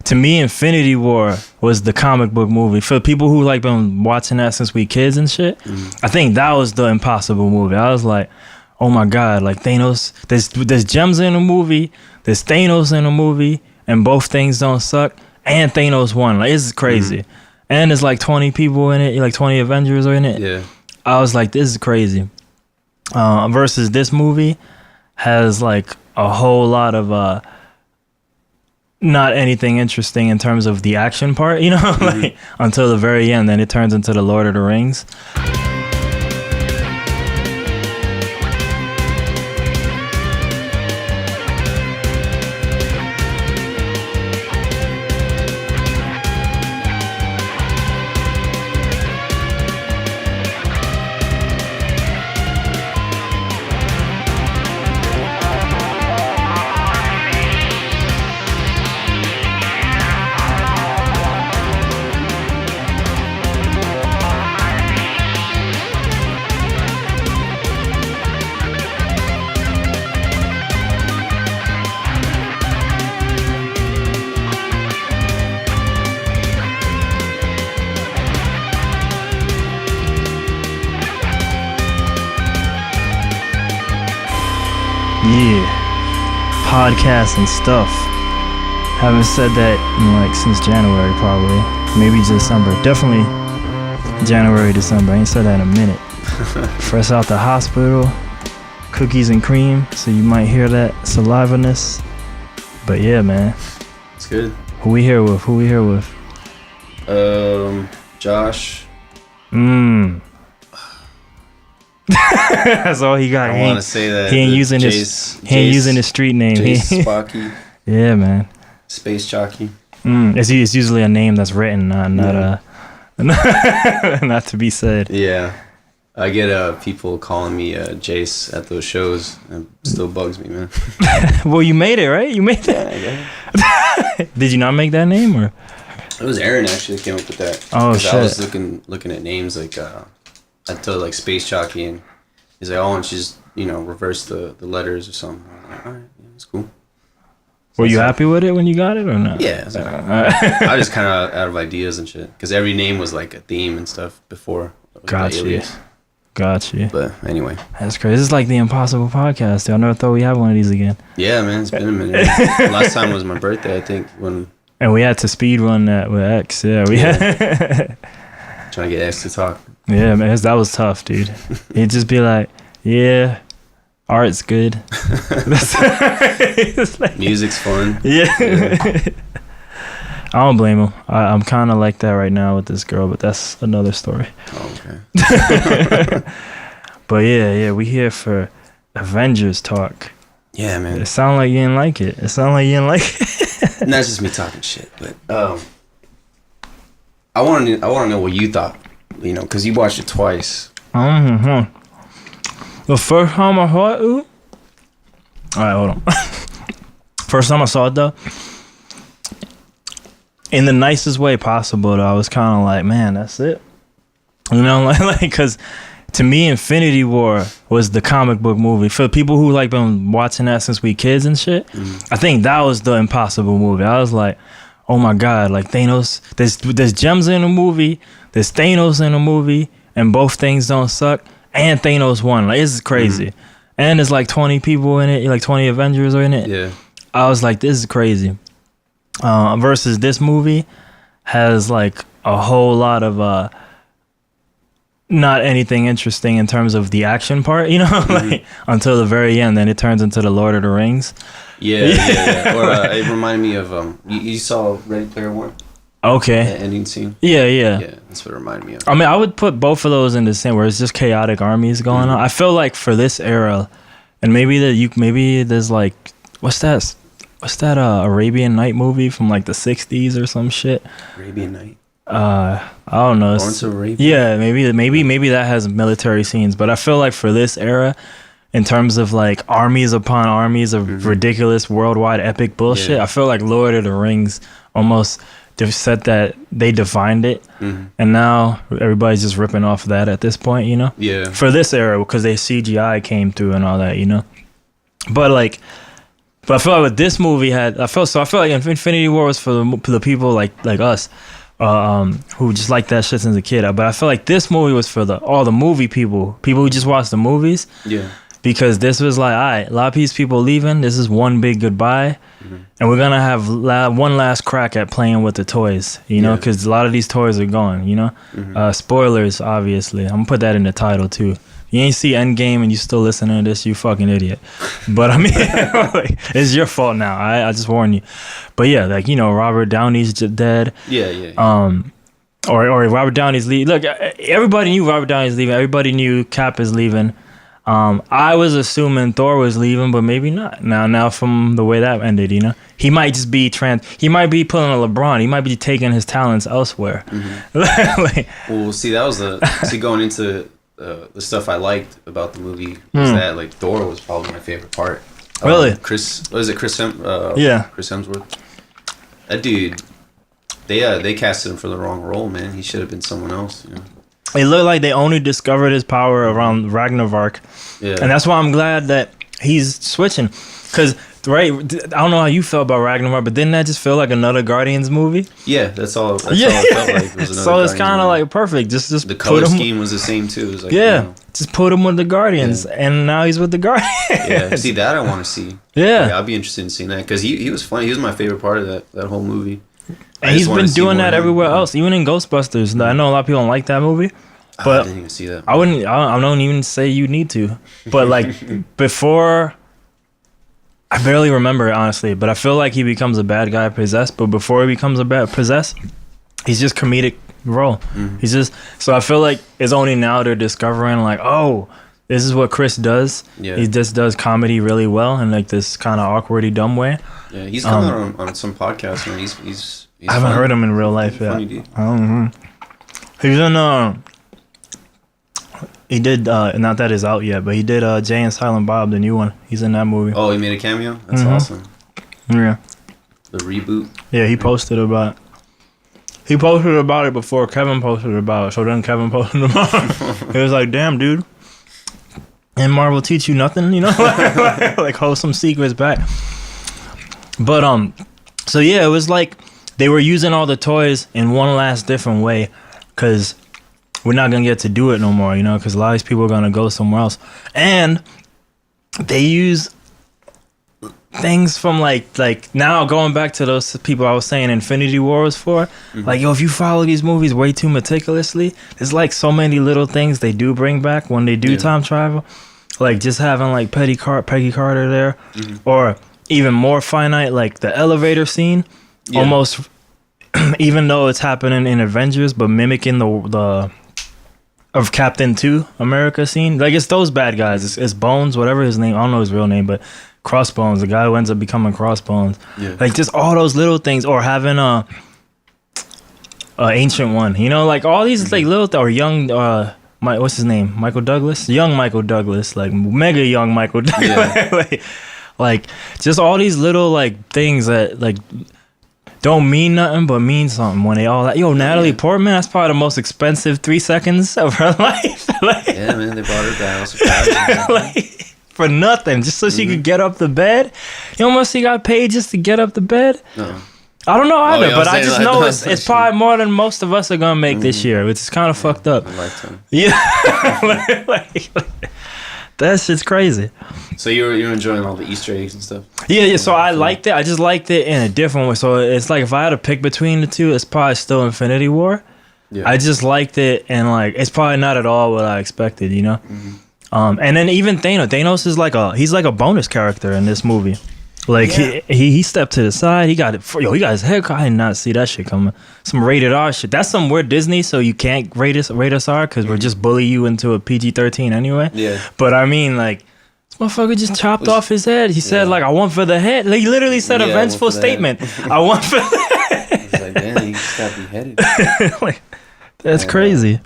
to me, Infinity War was the comic book movie. For people who like been watching that since we kids and shit, I think that was the impossible movie. I was like, oh my God, like Thanos, there's gems in the movie, there's Thanos in the movie, and both things don't suck, and Thanos won. Like, this is crazy. And there's like 20 people in it, like 20 Avengers are in it. Yeah. I was like, this is crazy. Versus this movie has like a whole lot of not anything interesting in terms of the action part, you know, like until the very end. Then it turns into the Lord of the Rings. Yeah, podcasts and stuff. Haven't said that in like since January, probably. Maybe December. Definitely January, December. I ain't said that in a minute. Fresh out the hospital, cookies and cream, so you might hear that salivaness. But yeah, man. It's good. Who we here with? Josh. That's all he got. I want to say that he ain't using Jace, using his street name. Jace Spockey. Yeah, man. Space Jockey. It's usually a name that's written, not to be said. Yeah, I get people calling me Jace at those shows. It still bugs me, man. Well, you made it, right? You made it. Yeah. Did you not make that name, or? It was Aaron actually that came up with that. Oh shit! I was looking at names like I told like Space Jockey, and he's like, oh, and she's reverse the letters or something. I'm like, all right, yeah, that's cool. Were you happy with it when you got it or not? Yeah, it's I was kind of out of ideas and shit because every name was like a theme and stuff before. Gotcha. But anyway, that's crazy. This is like the Impossible Podcast. I never thought we had one of these again. Yeah, man, it's been a minute. Last time was my birthday, I think. And we had to speed run that with X. Yeah, had trying to get X to talk. Yeah, man, that was tough, dude. He'd just be like, yeah, art's good. Like, music's fun. Yeah. I don't blame him. I'm kind of like that right now with this girl, but that's another story. Oh, okay. But yeah, we here for Avengers talk. Yeah, man. It sound like you didn't like it. Not just me talking shit, but I want to know what you thought. Because you watched it twice. The first time I saw it, alright, hold on. First time I saw it though, in the nicest way possible though, I was kind of like, man, that's it. Like, because to me, Infinity War was the comic book movie. For people who like been watching that since we kids and shit, I think that was the impossible movie. I was like, oh my God, like Thanos, there's gems in the movie, there's Thanos in the movie, and both things don't suck, and Thanos won. Like, this is crazy. And there's like 20 people in it, like 20 Avengers are in it. Yeah. I was like, this is crazy. Versus this movie has like a whole lot of not anything interesting in terms of the action part, like until the very end. Then it turns into the Lord of the Rings. Yeah. Or it reminded me of you saw Ready Player One. Okay. The ending scene. Yeah. Yeah, that's what it reminded me of. I mean, I would put both of those in the same, where it's just chaotic armies going on. I feel like for this era, and maybe there's like, what's that Arabian Night movie from like the 60s or some shit? Arabian Night. I don't know. Lawrence of Arabia? Yeah, maybe that has military scenes, but I feel like for this era, in terms of like armies upon armies of ridiculous worldwide epic bullshit, I feel like Lord of the Rings almost said that they defined it, and now everybody's just ripping off that at this point, Yeah. For this era, because they CGI came through and all that, But like, But I feel like what this movie had, I feel like Infinity War was for the people like us, who just like that shit since a kid. But I feel like this movie was for all the movie people who just watch the movies. Yeah. Because this was like, all right, a lot of these people leaving. This is one big goodbye, and we're gonna have one last crack at playing with the toys. You know, because a lot of these toys are gone. You know, spoilers, obviously. I'm gonna put that in the title too. You ain't see Endgame and you still listening to this, you fucking idiot. But I mean, like, it's your fault now. I just warn you. But yeah, like, you know, Robert Downey's dead. Yeah. Or Robert Downey's leaving. Look, everybody knew Robert Downey's leaving. Everybody knew Cap is leaving. I was assuming Thor was leaving, but maybe not. Now from the way that ended, you know, he might just be he might be pulling a LeBron. He might be taking his talents elsewhere. Like, well, see, that was going into the stuff I liked about the movie was that like Thor was probably my favorite part. Really? Chris Chris Hemsworth. That dude, they casted him for the wrong role, man. He should have been someone else. You know? It looked like they only discovered his power around Ragnarok. Yeah. And that's why I'm glad that he's switching. Because, right, I don't know how you felt about Ragnarok, but didn't that just feel like another Guardians movie? Yeah, that's all it felt like. It was so it's kind of like perfect. Just the color scheme was the same too. It was like, yeah, you know, just put him with the Guardians, and now he's with the Guardians. Yeah, see, that I want to see. Yeah. I'd be interested in seeing that because he was funny. He was my favorite part of that whole movie. And he's been doing that everywhere else, even in Ghostbusters. I know a lot of people don't like that movie. But I didn't even see that. I don't even say you need to. But like before, I barely remember it, honestly. But I feel like he becomes a bad guy possessed. But before he becomes a bad possessed, he's just comedic role. He's just, so I feel like it's only now they're discovering like, oh, this is what Chris does. Yeah. He just does comedy really well in like this kind of awkwardy dumb way. Yeah, he's coming on some podcast, man. He's I haven't heard him in real life yet. Funny dude. He's in he did not that is out yet, but he did Jay and Silent Bob, the new one. He's in that movie. Oh, he made a cameo? That's awesome. Yeah. The reboot. Yeah, he posted about it. He posted about it before Kevin posted about it. So then Kevin posted about it. He was like, damn, dude. And Marvel teach you nothing, you know? like hold some secrets back. But so yeah, it was like they were using all the toys in one last different way, because we're not gonna get to do it no more, you know, because a lot of these people are gonna go somewhere else. And they use things from like now going back to those people I was saying Infinity War was for. Like, yo, if you follow these movies way too meticulously, there's like so many little things they do bring back when they do time travel. Like just having like Peggy Carter there, or even more finite, like the elevator scene, almost even though it's happening in Avengers, but mimicking the of Captain 2 America scene. Like, it's those bad guys. It's Bones, whatever his name. I don't know his real name, but Crossbones, the guy who ends up becoming Crossbones. Yeah. Like, just all those little things. Or having a Ancient One. You know, like, all these, like, little... Or young... what's his name? Michael Douglas? Young Michael Douglas. Like, mega young Michael Douglas. Yeah. like, just all these little, like, things that, like... don't mean nothing but mean something when they all like, yo, Natalie Portman, that's probably the most expensive 3 seconds of her life. Like, yeah, man, they brought her down. Like, for nothing, just so she could get up the bed. You know how much she got paid just to get up the bed? No. I don't know either, but I just know it's probably more than most of us are gonna make this year, which is kind of fucked up. Yeah. like, that shit's crazy. So you're enjoying all the Easter eggs and stuff? Yeah. So I liked it. I just liked it in a different way. So it's like if I had to pick between the two, it's probably still Infinity War. Yeah. I just liked it, and like it's probably not at all what I expected, you know. And then even Thanos is like he's like a bonus character in this movie. Like he stepped to the side. He got his head cut. I did not see that shit coming. Some rated R shit. That's some weird Disney, so you can't rate us R because we're just bully you into a PG-13 anyway. Yeah. But I mean, like, this motherfucker just chopped off his head. He said like, I want for the head. Like, he literally said a vengeful statement. I want for the head. He's like, damn, he just got beheaded. Like, that's crazy.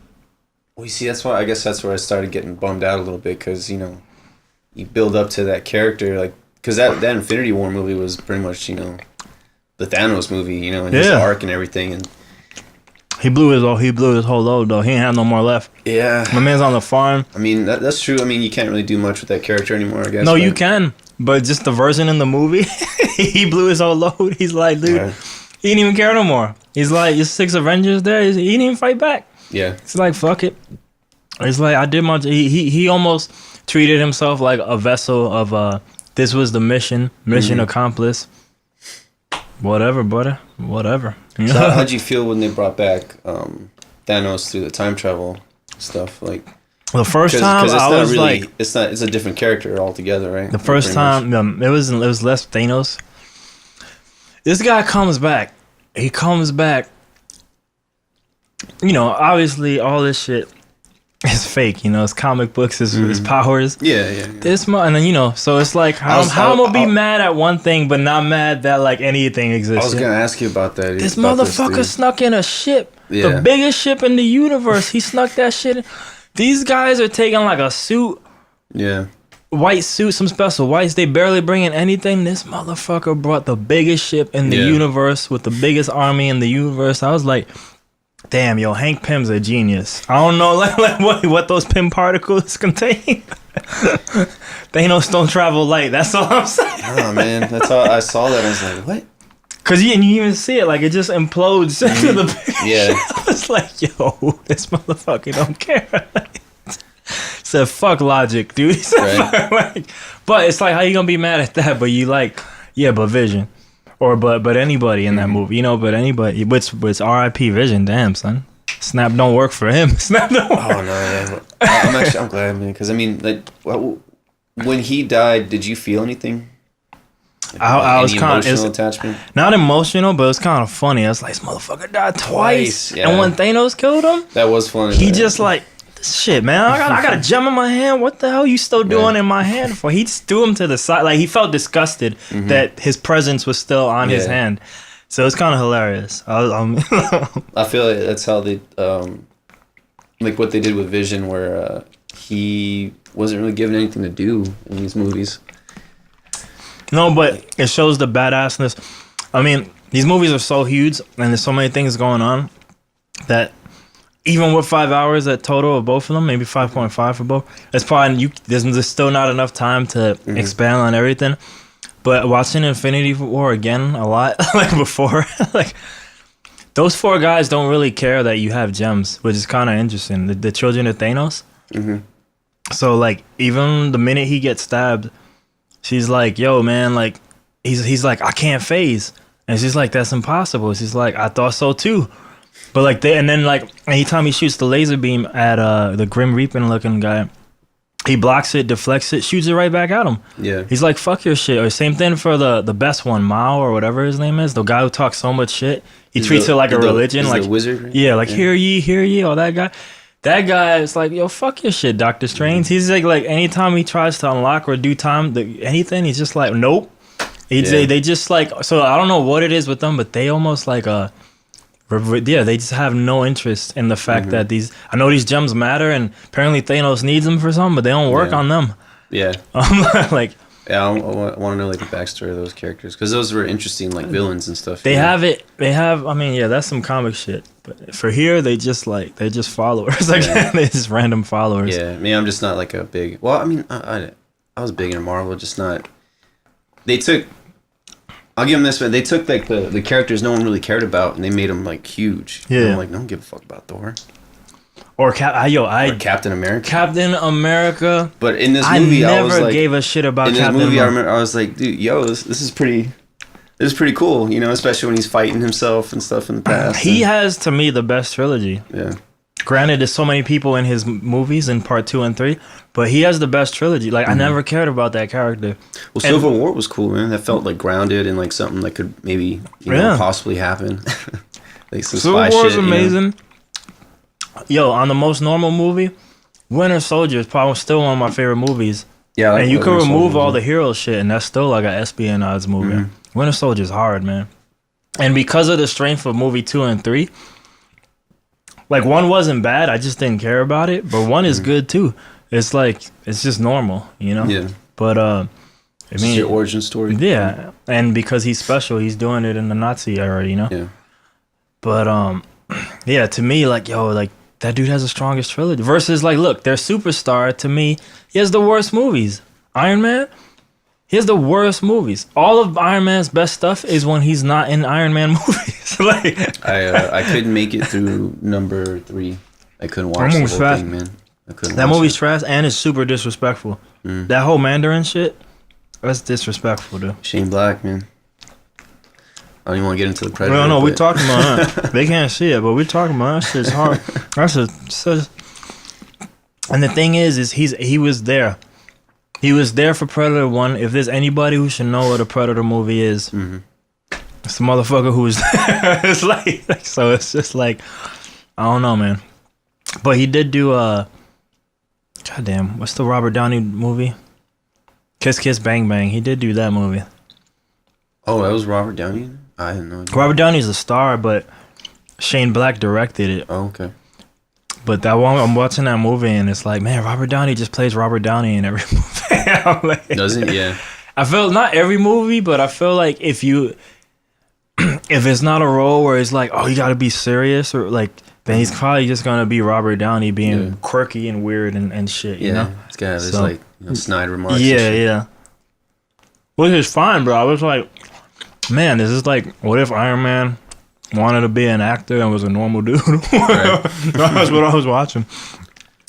Well, you see, that's why I guess that's where I started getting bummed out a little bit, because you know, you build up to that character like. Because that Infinity War movie was pretty much, you know, the Thanos movie, you know, and his arc and everything. And he blew his whole load, though. He ain't have no more left. Yeah. My man's on the farm. I mean, that's true. I mean, you can't really do much with that character anymore, I guess. No, you can. But just the version in the movie, he blew his whole load. He's like, dude, Right. he didn't even care no more. He's like, there's 6 Avengers there. He didn't even fight back. Yeah. It's like, fuck it. It's like, I did my... He almost treated himself like a vessel of, this was the mission accomplished. Whatever, brother. Whatever. You So know? how'd you feel when they brought back Thanos through the time travel stuff? Like, The first Cause time, it's I not was really, like... it's a different character altogether, right? The first time, it was less Thanos. This guy comes back. He comes back. You know, obviously, all this shit is fake. You know, it's comic books, his powers. Yeah. This and then, you know, so it's like how I'm gonna be mad at one thing, but not mad that like anything exists. I was gonna ask you about that. This about motherfucker snuck in a ship, Yeah. the biggest ship in the universe. He snuck that shit in. These guys are taking like a suit. Yeah. White suit, some special whites. They barely bring in anything. This motherfucker brought the biggest ship in the universe with the biggest army in the universe. I was like, damn, yo, Hank Pym's a genius. I don't know like what those Pym particles contain. Thanos don't travel light. That's all I'm saying. Oh man, that's how I saw that. I was like, what? Cause you even see it, like it just implodes into the biggest Yeah. ship. I was like, yo, this motherfucker don't care. Said fuck logic, dude. He said, Right. like, but it's like, how you gonna be mad at that? But you like, yeah, but Vision, or but anybody in that movie, you know, but anybody. But it's R.I.P. Vision. Damn, son. Snap don't work for him. Snap don't work. Oh no, yeah. I'm glad, man, because I mean, like, when he died, did you feel anything? Like, I was any kind of emotional attachment. not emotional, but it was kind of funny. I was like, this motherfucker died twice. Yeah. And when Thanos killed him, That was funny. he just like, shit, man, I got a gem in my hand. What the hell you still doing in my hand for? He just threw him to the side. Like, he felt disgusted that his presence was still on his hand. So it's kind of hilarious. I feel like that's how they, like what they did with Vision, where he wasn't really given anything to do in these movies. No, but it shows the badassness. I mean, these movies are so huge, and there's so many things going on that even with 5 hours at total of both of them, maybe 5.5 for both, it's probably there's still not enough time to expand on everything. But watching Infinity War again a lot, like before, like those 4 guys don't really care that you have gems, which is kind of interesting. The children of Thanos. So like, even the minute he gets stabbed, she's like, "Yo, man," like he's like, "I can't phase," and she's like, "That's impossible." She's like, "I thought so too." But like and then like anytime he shoots the laser beam at the Grim Reaping looking guy, he blocks it, deflects it, shoots it right back at him. Yeah. He's like, fuck your shit. Or same thing for the best one, Mao or whatever his name is, the guy who talks so much shit. He treats it like a religion, like the wizard. Right? Yeah, like hear ye, or that guy. That guy is like, yo, fuck your shit, Doctor Strange. He's like anytime he tries to unlock or do anything, he's just like, nope. They just like, so I don't know what it is with them, but they almost like they just have no interest in the fact that I know these gems matter, and apparently Thanos needs them for something, but they don't work on them. Yeah. Like, yeah, I want to know like the backstory of those characters, because those were interesting, like villains and stuff. They have. I mean, yeah, that's some comic shit. But for here, they're just followers. Like they're just random followers. Yeah, I mean, I'm just not like a big. Well, I mean, I was big into Marvel, just not. They took. I'll give them this, man. They took like the characters no one really cared about, and they made them like huge. Yeah. And I'm like, no one give a fuck about Thor Or or Captain America. Captain America. But in this movie, I was never like, gave a shit about in Captain this movie, America. I was like, dude, yo, this is pretty. This is pretty cool, you know, especially when he's fighting himself and stuff in the past. He has, to me, the best trilogy. Yeah. Granted, there's so many people in his movies in part 2 and 3, but he has the best trilogy. Like, I never cared about that character. Well, Civil War was cool, man. That felt like grounded and like something that could maybe possibly happen. Like some Civil spy War is shit, amazing. Yo, on the most normal movie, Winter Soldier is probably still one of my favorite movies. Yeah, and you can remove all the hero shit, and that's still like an espionage movie. Winter Soldier's hard, man. And because of the strength of movie 2 and 3, like 1 wasn't bad, I just didn't care about it. But 1 is good too. It's like, it's just normal, you know? Yeah. But I mean, your origin story. Yeah, and because he's special, he's doing it in the Nazi era, you know? Yeah. But yeah, to me, like, yo, like that dude has the strongest trilogy. Versus like, look, their superstar, to me, he has the worst movies. Iron Man, He has the worst movies. All of Iron Man's best stuff is when he's not in Iron Man movies. Like, I couldn't make it through number 3. I couldn't watch the whole thing, man. I couldn't. That watch movie's it. trash and it's super disrespectful. That whole Mandarin shit, that's disrespectful, dude. Shane Black, man. I don't even want to get into the Predator. No, we're talking about that. They can't see it, but we're talking about that shit's hard. And the thing is he was there. He was there for Predator 1. If there's anybody who should know what a Predator movie is, it's the motherfucker who was there. It's like, so it's just like, I don't know, man. But he did do goddamn, what's the Robert Downey movie? Kiss Kiss Bang Bang. He did do that movie. Oh, that was Robert Downey? I didn't know. Robert Downey's a star, but Shane Black directed it. Oh, okay. But that one, I'm watching that movie and it's like, man, Robert Downey just plays Robert Downey in every movie. I'm like, doesn't? Yeah. I feel not every movie, but I feel like if it's not a role where it's like, oh, you got to be serious, or like, then he's probably just gonna be Robert Downey being quirky and weird and shit. You know, it's gotta have this like snide remarks. Yeah. Which is fine, bro. I was like, man, this is like, what if Iron Man wanted to be an actor and was a normal dude? Right. That's what I was watching.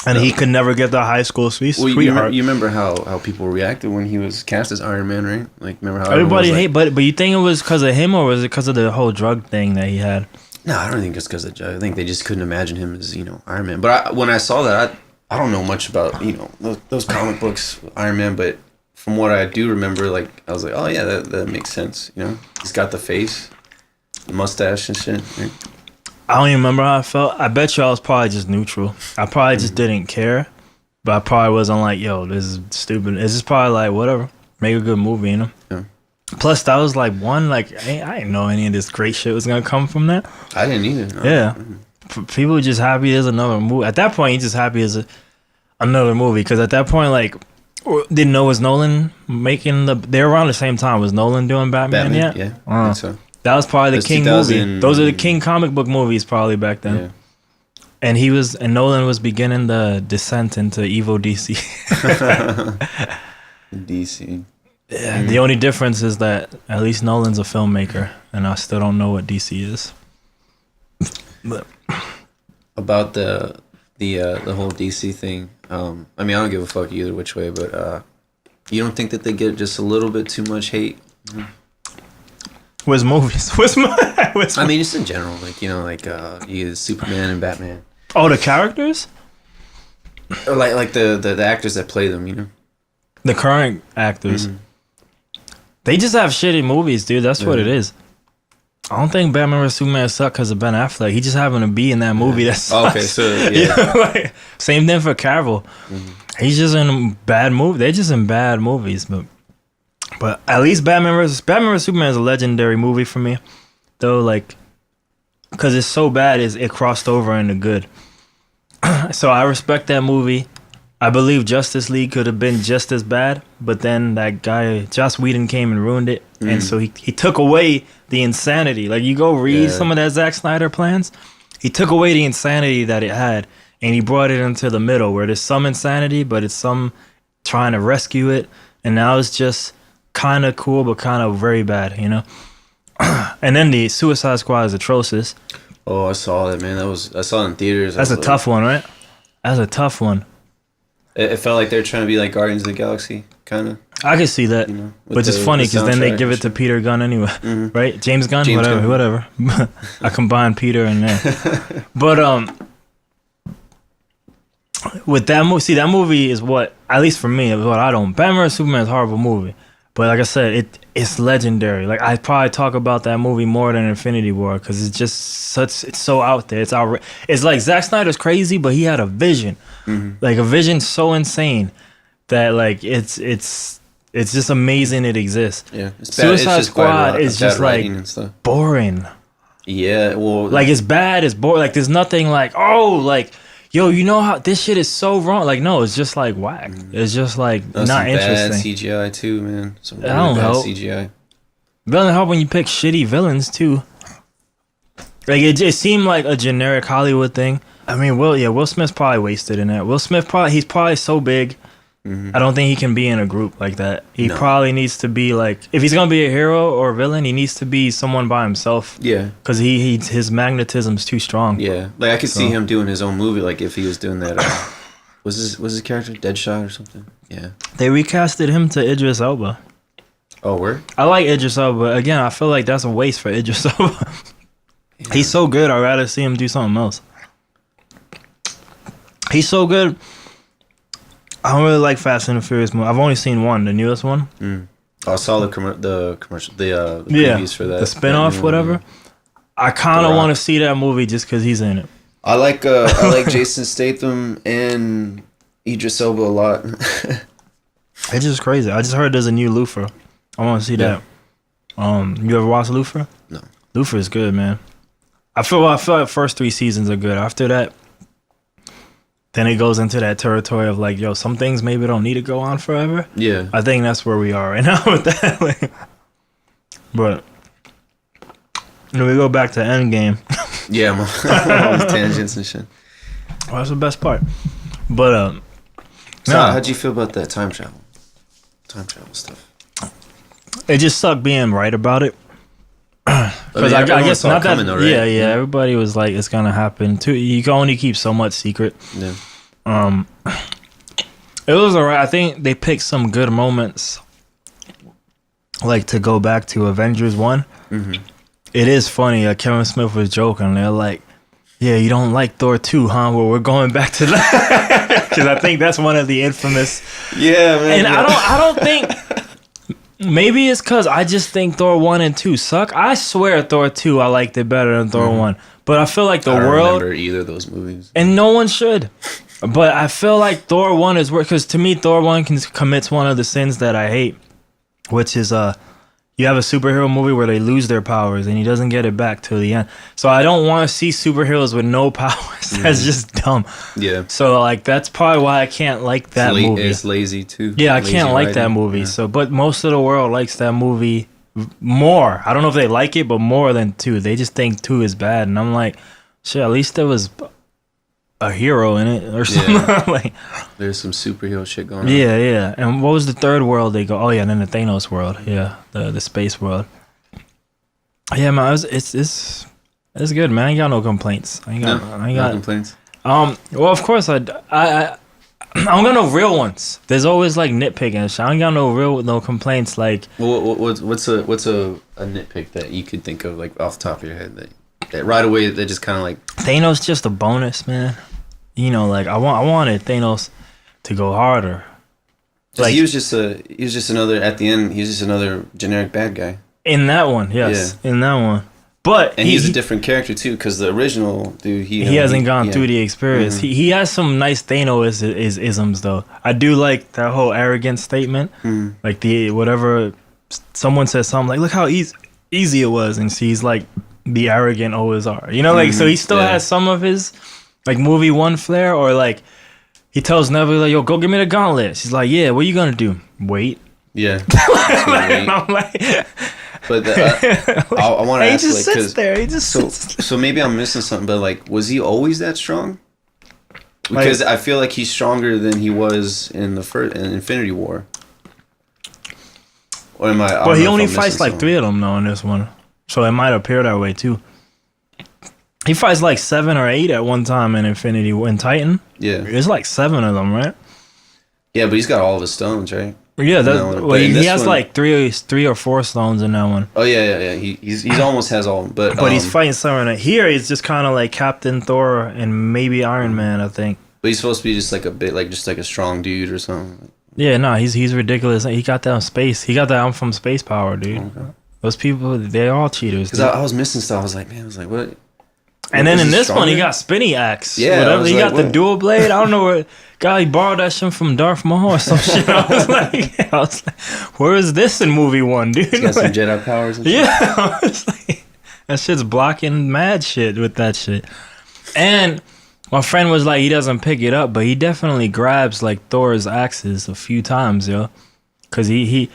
And he could never get the high school sweetheart. You remember how people reacted when he was cast as Iron Man, right? Like, remember how everybody hate, but you think it was because of him or was it because of the whole drug thing that he had? No, I don't think it's because of the drug. I think they just couldn't imagine him as, Iron Man. But when I saw that, I don't know much about, those comic books, Iron Man, but from what I do remember, like, I was like, oh yeah, that makes sense, He's got the face, the mustache and shit, right? I don't even remember how I felt. I bet you I was probably just neutral. I probably just didn't care. But I probably wasn't like, yo, this is stupid. It's just probably like, whatever. Make a good movie, Yeah. Plus, that was like I didn't know any of this great shit was going to come from that. I didn't either. No. Yeah. People were just happy there's another movie. At that point, you're just happy as another movie. Because at that point, like, didn't know was Nolan making they were around the same time. Was Nolan doing Batman yet? Yeah, I think so. That was probably the King movie. Those are the King comic book movies probably back then. Yeah. And Nolan was beginning the descent into evil DC. DC. Yeah, the only difference is that at least Nolan's a filmmaker, and I still don't know what DC is. But about the whole DC thing, I mean, I don't give a fuck either which way, but you don't think that they get just a little bit too much hate? Where's movies? I mean, just in general, like you Superman and Batman. Oh, the characters, or like the actors that play them, the current actors. They just have shitty movies, dude. That's what it is. I don't think Batman vs Superman sucked because of Ben Affleck. He just happened to be in that movie that sucks. Okay, so yeah. Like, same thing for Cavill. He's just in bad movies. They're just in bad movies, but at least Batman vs Superman is a legendary movie for me, though. Like, because it's so bad, it crossed over into good. So I respect that movie. I believe Justice League could have been just as bad, but then that guy Joss Whedon came and ruined it, and so he took away the insanity. Like, you go read some of that Zack Snyder plans, he took away the insanity that it had, and he brought it into the middle where there's some insanity, but it's some trying to rescue it, and now it's just kind of cool, but kind of very bad, And then the Suicide Squad is atrocious. Oh, I saw that, man. I saw it in theaters. That's a tough one, right? That's a tough one. It felt like they're trying to be like Guardians of the Galaxy, kind of. I can see that, but it's funny because then they give it to Peter Gunn anyway, right? James Gunn, whatever. I combined Peter and there, but with that movie, that movie is what, at least for me, is what I don't. Batman vs Superman is a horrible movie, but like I said, it's legendary. Like, I probably talk about that movie more than Infinity War because it's just it's so out there. It's like Zack Snyder's crazy, but he had a vision. Like, a vision so insane that, like, it's just amazing it exists. Yeah, it's bad. Suicide Squad is just like boring. Yeah, well, like, it's bad. It's boring. Like, there's nothing like, oh, like, yo, you know how this shit is so wrong. Like, no, it's just like whack. It's just like not interesting. Bad CGI too, man. Some really don't bad help. CGI. It doesn't help when you pick shitty villains too. Like, it seemed like a generic Hollywood thing. I mean, Will Smith's probably wasted in that. Will Smith he's probably so big I don't think he can be in a group like that. He No. probably needs to be like, if he's gonna be a hero or a villain, he needs to be someone by himself. Yeah. Because his magnetism's too strong. Yeah. Like I could see him doing his own movie. Like if he was doing that. Was his character Deadshot or something? Yeah. They recasted him to Idris Elba. Oh, where? I like Idris Elba. Again, I feel like that's a waste for Idris Elba. Yeah. He's so good. I'd rather see him do something else. He's so good. I don't really like Fast and the Furious movie. I've only seen one, the newest one. I saw the commercial, the previews for that. The spinoff, whatever. I kind of want to see that movie just because he's in it. I like Jason Statham and Idris Elba a lot. It's just crazy. I just heard there's a new Lucifer. I want to see that. You ever watch Lucifer? No. Lucifer is good, man. I feel like first 3 seasons are good. After that, then it goes into that territory of like, yo, some things maybe don't need to go on forever. Yeah. I think that's where we are right now with that. But we go back to Endgame. Yeah, all these tangents and shit. Well, that's the best part. But So nah, how'd you feel about that time travel stuff? it just sucked being right about it. Because I guess not that. Though, right? Yeah. Everybody was like, it's gonna happen. Too. You can only keep so much secret. Yeah. It was alright. I think they picked some good moments, like to go back to Avengers 1. Mm-hmm. It is funny. Kevin Smith was joking. They're like, "Yeah, you don't like Thor 2, huh?" Well, we're going back to that because I think that's one of the infamous. Yeah, man. And I don't think. Maybe it's because I just think Thor 1 and 2 suck. I swear Thor 2, I liked it better than Thor 1. But I feel like I don't world... remember either of those movies. And no one should. But I feel like Thor 1 is worse. Because to me, Thor 1 commits one of the sins that I hate. Which is... you have a superhero movie where they lose their powers and he doesn't get it back till the end. So I don't want to see superheroes with no powers. That's just dumb. Yeah. So like that's probably why I can't like that movie. It's lazy too. Yeah, I Lazy can't like writing. that movie. Yeah. So, but most of the world likes that movie more. I don't know if they like it, but more than 2. They just think 2 is bad, and I'm like, shit. At least there was a hero in it or something. Yeah. Like, There's some superhero shit going on. yeah. And what was the third world they go? Oh yeah, and then the Thanos world. Yeah, the space world. Yeah, man, it's good, man. I ain't got no complaints. I ain't got No complaints. Well, of course I don't got no real ones. There's always like nitpicking and shit. I ain't got no complaints. Like, Well, what's a nitpick that you could think of like off the top of your head that right away that just kind of like Thanos just a bonus, man. You know, like I wanted Thanos to go harder. Like, he was just another at the end. He was just another generic bad guy. In that one, yes, Yeah. in that one. But And he's a different character too, because the original dude, he hasn't gone through the experience. Mm-hmm. He has some nice Thanos isms though. I do like that whole arrogant statement. Mm-hmm. Like whatever someone says something like, "Look how easy it was," and he's like, "The arrogant always are." You know, like so he still has some of his like movie 1 flair, or like he tells Nebula, like, "Yo, go give me the gauntlet." She's like, "Yeah, what are you gonna do? Wait." Yeah. And I'm like, But I want to he ask, just like, sits there. He just sits there. so maybe I'm missing something, but like, was he always that strong? Because I feel like he's stronger than he was in the first in Infinity War. Or am I? But he only fights like 3 of them though in this one, so it might appear that way too. He fights like 7 or 8 at one time in Titan. Yeah. It's like 7 of them, right? Yeah, but he's got all of his stones, right? Yeah, But in he this has one- like 3 or 4 stones in that one. Oh yeah. He's almost has all, of them, But he's fighting someone. Here, he's just kind of like Captain Thor and maybe Iron Man, I think. But he's supposed to be just like a bit, like just like a strong dude or something. Yeah, no, he's ridiculous. He got that space. He got that I'm from space power, dude. Okay. Those people, they're all cheaters. Because I was missing stuff. I was like, what? And then Was in he this one, he stronger? got spinny axe. Yeah, I Whatever. was He like, got the what? dual blade. I don't know where. God, he borrowed that shit from Darth Maul or some shit. I was like, where is this in movie 1, dude? He's got some Jedi powers and shit. Yeah, I was like, that shit's blocking mad shit with that shit. And my friend was like, he doesn't pick it up, but he definitely grabs like Thor's axes a few times, yo. Cause I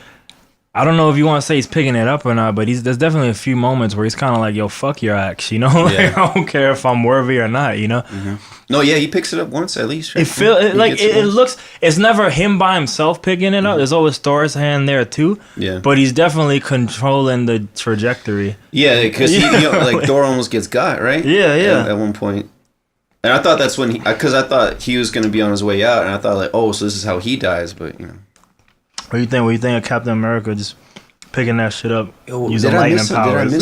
I don't know if you want to say he's picking it up or not, but there's definitely a few moments where he's kind of like, yo, fuck your axe, you know? Like, I don't care if I'm worthy or not, you know? No, yeah, he picks it up once at least. Right? It looks, it's never him by himself picking it up. There's always Thor's hand there too. Yeah. But he's definitely controlling the trajectory. Yeah, because like Thor almost gets got, right? Yeah. At one point. And I thought that's when because I thought he was going to be on his way out, and I thought like, oh, so this is how he dies, but you know. What do you think? What do you think of Captain America just picking that shit up, using Did lightning powers?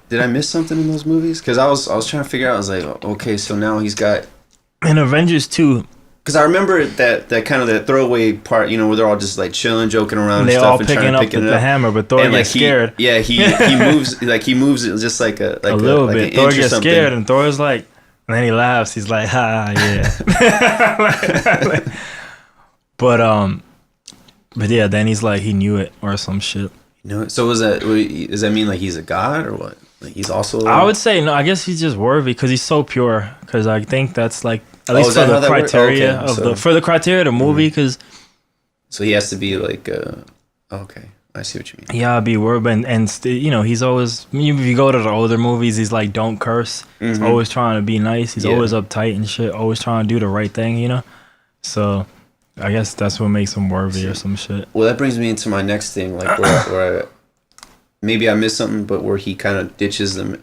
Did I miss something in those movies? Because I was trying to figure out. I was like, okay, so now he's got. In Avengers 2. Because I remember that kind of that throwaway part, you know, where they're all just like chilling, joking around, and they stuff, all and picking trying to up pick it the up. hammer, but Thor and gets scared. He moves it just like a little like bit. an Thor inch or gets something. scared, and Thor's like, and then he laughs. He's like, ha, yeah. But yeah, then he's like, he knew it or some shit. No, so does that mean like he's a god or what? Like he's also. I would say no. I guess he's just worthy because he's so pure. Because I think that's like at least for the criteria for the criteria of the movie. Because so he has to be like. Okay, I see what you mean. Yeah, be worthy, and you know he's always. If you go to the older movies, he's like don't curse. He's always trying to be nice. He's always uptight and shit. Always trying to do the right thing. You know, so. I guess that's what makes him worthy or some shit. Well, that brings me into my next thing, like where maybe I missed something, but where he kind of ditches the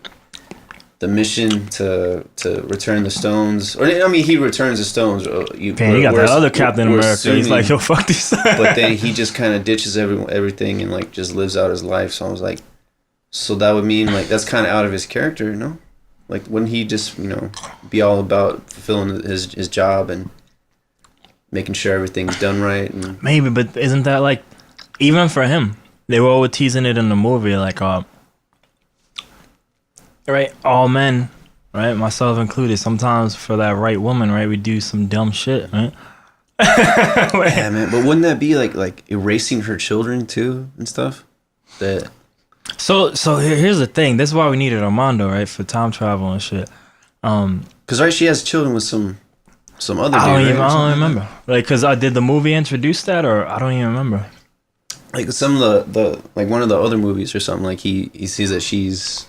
mission to return the stones. Or I mean, he returns the stones. You got that other Captain America. He's like, yo, fuck these. But then he just kind of ditches everything and like just lives out his life. So I was like, so that would mean like that's kind of out of his character, you know? Like wouldn't he just be all about fulfilling his job and making sure everything's done right? And maybe, but isn't that like, even for him, they were always teasing it in the movie, like, right, all men, right, myself included, sometimes for that right woman, right, we do some dumb shit, right? Yeah, man, but wouldn't that be like erasing her children too and stuff? That. So here's the thing. This is why we needed Armando, right, for time travel and shit. Because right, she has children with some other dude, I don't remember. Like, cause did the movie introduce that, or I don't even remember. Like some of the like one of the other movies or something. Like he sees that she's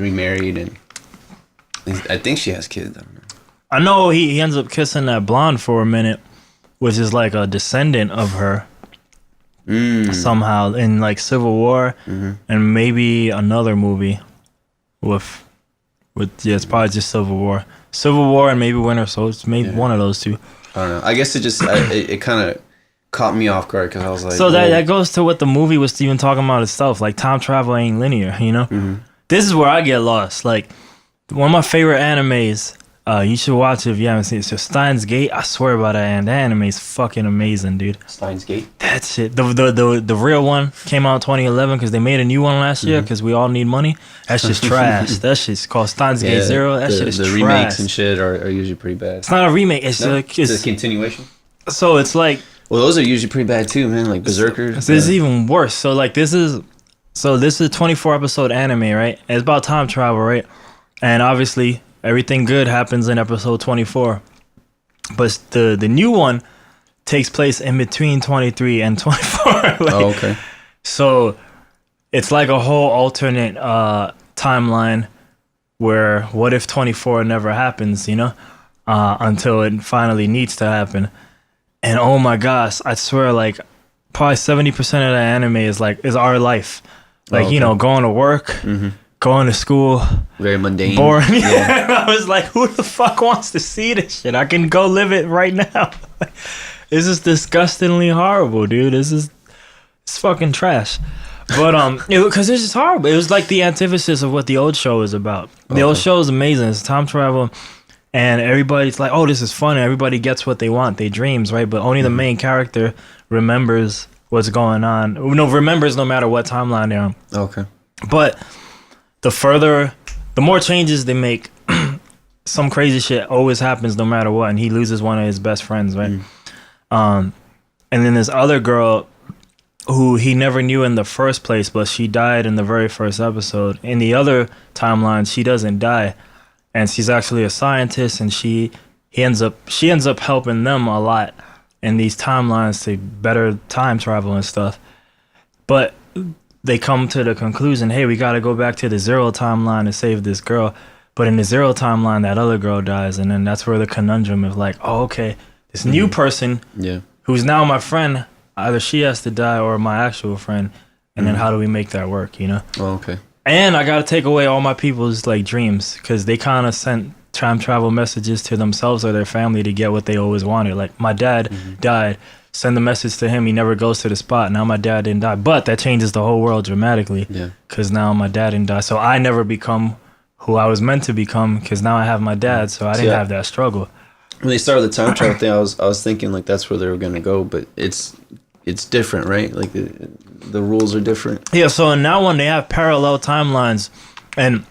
remarried and I think she has kids. I don't know. I know he ends up kissing that blonde for a minute, which is like a descendant of her somehow in like Civil War and maybe another movie with it's probably just Civil War and maybe Winter Soldier. It's maybe one of those two. I don't know. I guess it just it kind of caught me off guard because I was like, so that goes to what the movie was even talking about itself. Like time travel ain't linear, you know. This is where I get lost. Like one of my favorite animes. You should watch it if you haven't seen it. So Steins Gate. I swear by that, and that anime is fucking amazing, dude. Steins Gate. That shit. The real one came out in 2011 because they made a new one last year because we all need money. That's just trash. That shit's called Steins Gate Zero. That shit is trash. The remakes and shit are usually pretty bad. It's not a remake. It's a continuation. So it's like. Well, those are usually pretty bad too, man. Like Berserkers. This is even worse. So like this is a 24 episode anime, right? And it's about time travel, right? And obviously everything good happens in episode 24. But the new one takes place in between 23 and 24. Like, oh, okay. So it's like a whole alternate timeline where what if 24 never happens, you know? Until it finally needs to happen. And oh my gosh, I swear, like probably 70% of the anime is our life. Like, you know, going to work, going to school. Very mundane. Boring. Yeah. I was like, who the fuck wants to see this shit? I can go live it right now. This is disgustingly horrible, dude. It's fucking trash. But because it's just horrible. It was like the antithesis of what the old show is about. The old show is amazing. It's time travel. And everybody's like, oh, this is fun. And everybody gets what they want, their dreams, right? But only the main character remembers what's going on. No, remembers no matter what timeline they're on. Okay. But the more changes they make, some crazy shit always happens no matter what. And he loses one of his best friends, right? And then this other girl who he never knew in the first place, but she died in the very first episode. In the other timeline, she doesn't die. And she's actually a scientist, and she ends up helping them a lot in these timelines to better time travel and stuff. but they come to the conclusion, hey, we got to go back to the zero timeline to save this girl. But in the zero timeline, that other girl dies, and then that's where the conundrum is like, oh, okay, this new person who's now my friend, either she has to die or my actual friend, and then how do we make that work, you know? Oh, okay. And I got to take away all my people's like dreams, because they kind of sent time travel messages to themselves or their family to get what they always wanted. Like, my dad died. Send the message to him. He never goes to the spot. Now my dad didn't die. But that changes the whole world dramatically. Yeah. Because now my dad didn't die. So I never become who I was meant to become, because now I have my dad. So I didn't have that struggle. When they started the time travel thing, I was thinking like that's where they were going to go. But it's different, right? Like the rules are different. Yeah. So in that one, they have parallel timelines. And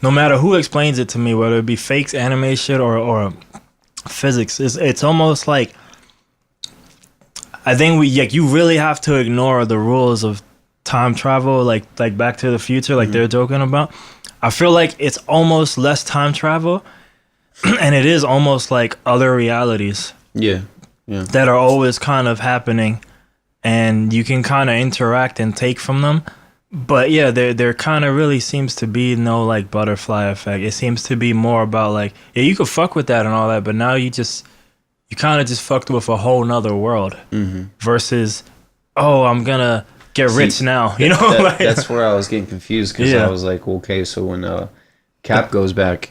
no matter who explains it to me, whether it be fakes, anime shit, or physics, it's almost like, I think you really have to ignore the rules of time travel, like Back to the Future, like they're joking about. I feel like it's almost less time travel, and it is almost like other realities. Yeah. That are always kind of happening, and you can kind of interact and take from them. But yeah, there kind of really seems to be no like butterfly effect. It seems to be more about like, yeah, you could fuck with that and all that, but now you kind of just fucked with a whole nother world versus, oh, I'm gonna get rich now. You know, that's where I was getting confused, because I was like, okay, so when Cap goes back,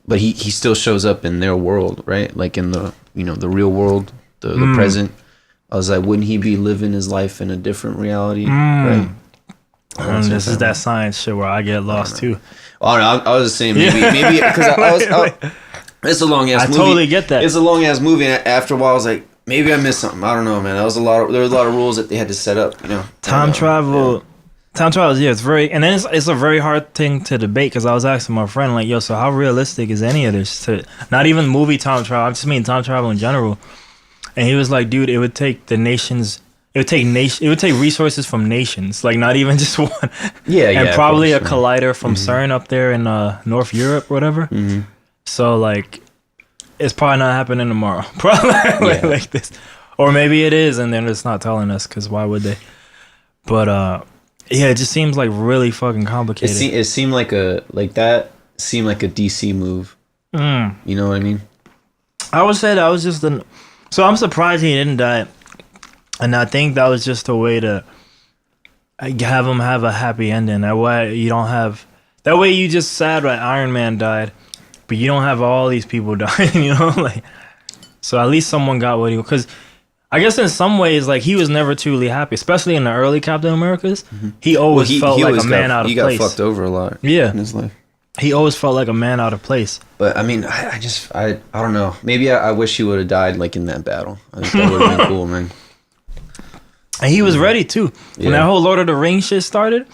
but he still shows up in their world, right? Like in the the real world, the present. I was like, wouldn't he be living his life in a different reality, right? This is that science shit where I get lost too. Oh no, I was just saying maybe because I was. It's a long ass movie. I totally get that. It's a long ass movie, and after a while, I was like, maybe I missed something. I don't know, man. There was a lot of rules that they had to set up. You know, time travel. Yeah, it's very, and then it's a very hard thing to debate, because I was asking my friend like, yo, so how realistic is any of this? To not even movie time travel. I just mean time travel in general. And he was like, dude, it would take resources from nations, like not even just one. And probably a collider from CERN up there in North Europe, whatever. So like, it's probably not happening tomorrow. Probably like this, or maybe it is, and they're just not telling us, because why would they? But it just seems like really fucking complicated. It seemed like a DC move. You know what I mean? I would say that was just so I'm surprised he didn't die, and I think that was just a way to have him have a happy ending. That way you don't have. That way you just sad that Iron Man died, but you don't have all these people dying. You know, like, so at least someone got what he. Because I guess in some ways, like, he was never truly happy, especially in the early Captain Americas. He always felt like a man out of place. He got fucked over a lot. Yeah, in his life. He always felt like a man out of place. But I mean, I don't know. Maybe I wish he would have died like in that battle. I think that would have been cool, man. And he was ready too. When that whole Lord of the Rings shit started,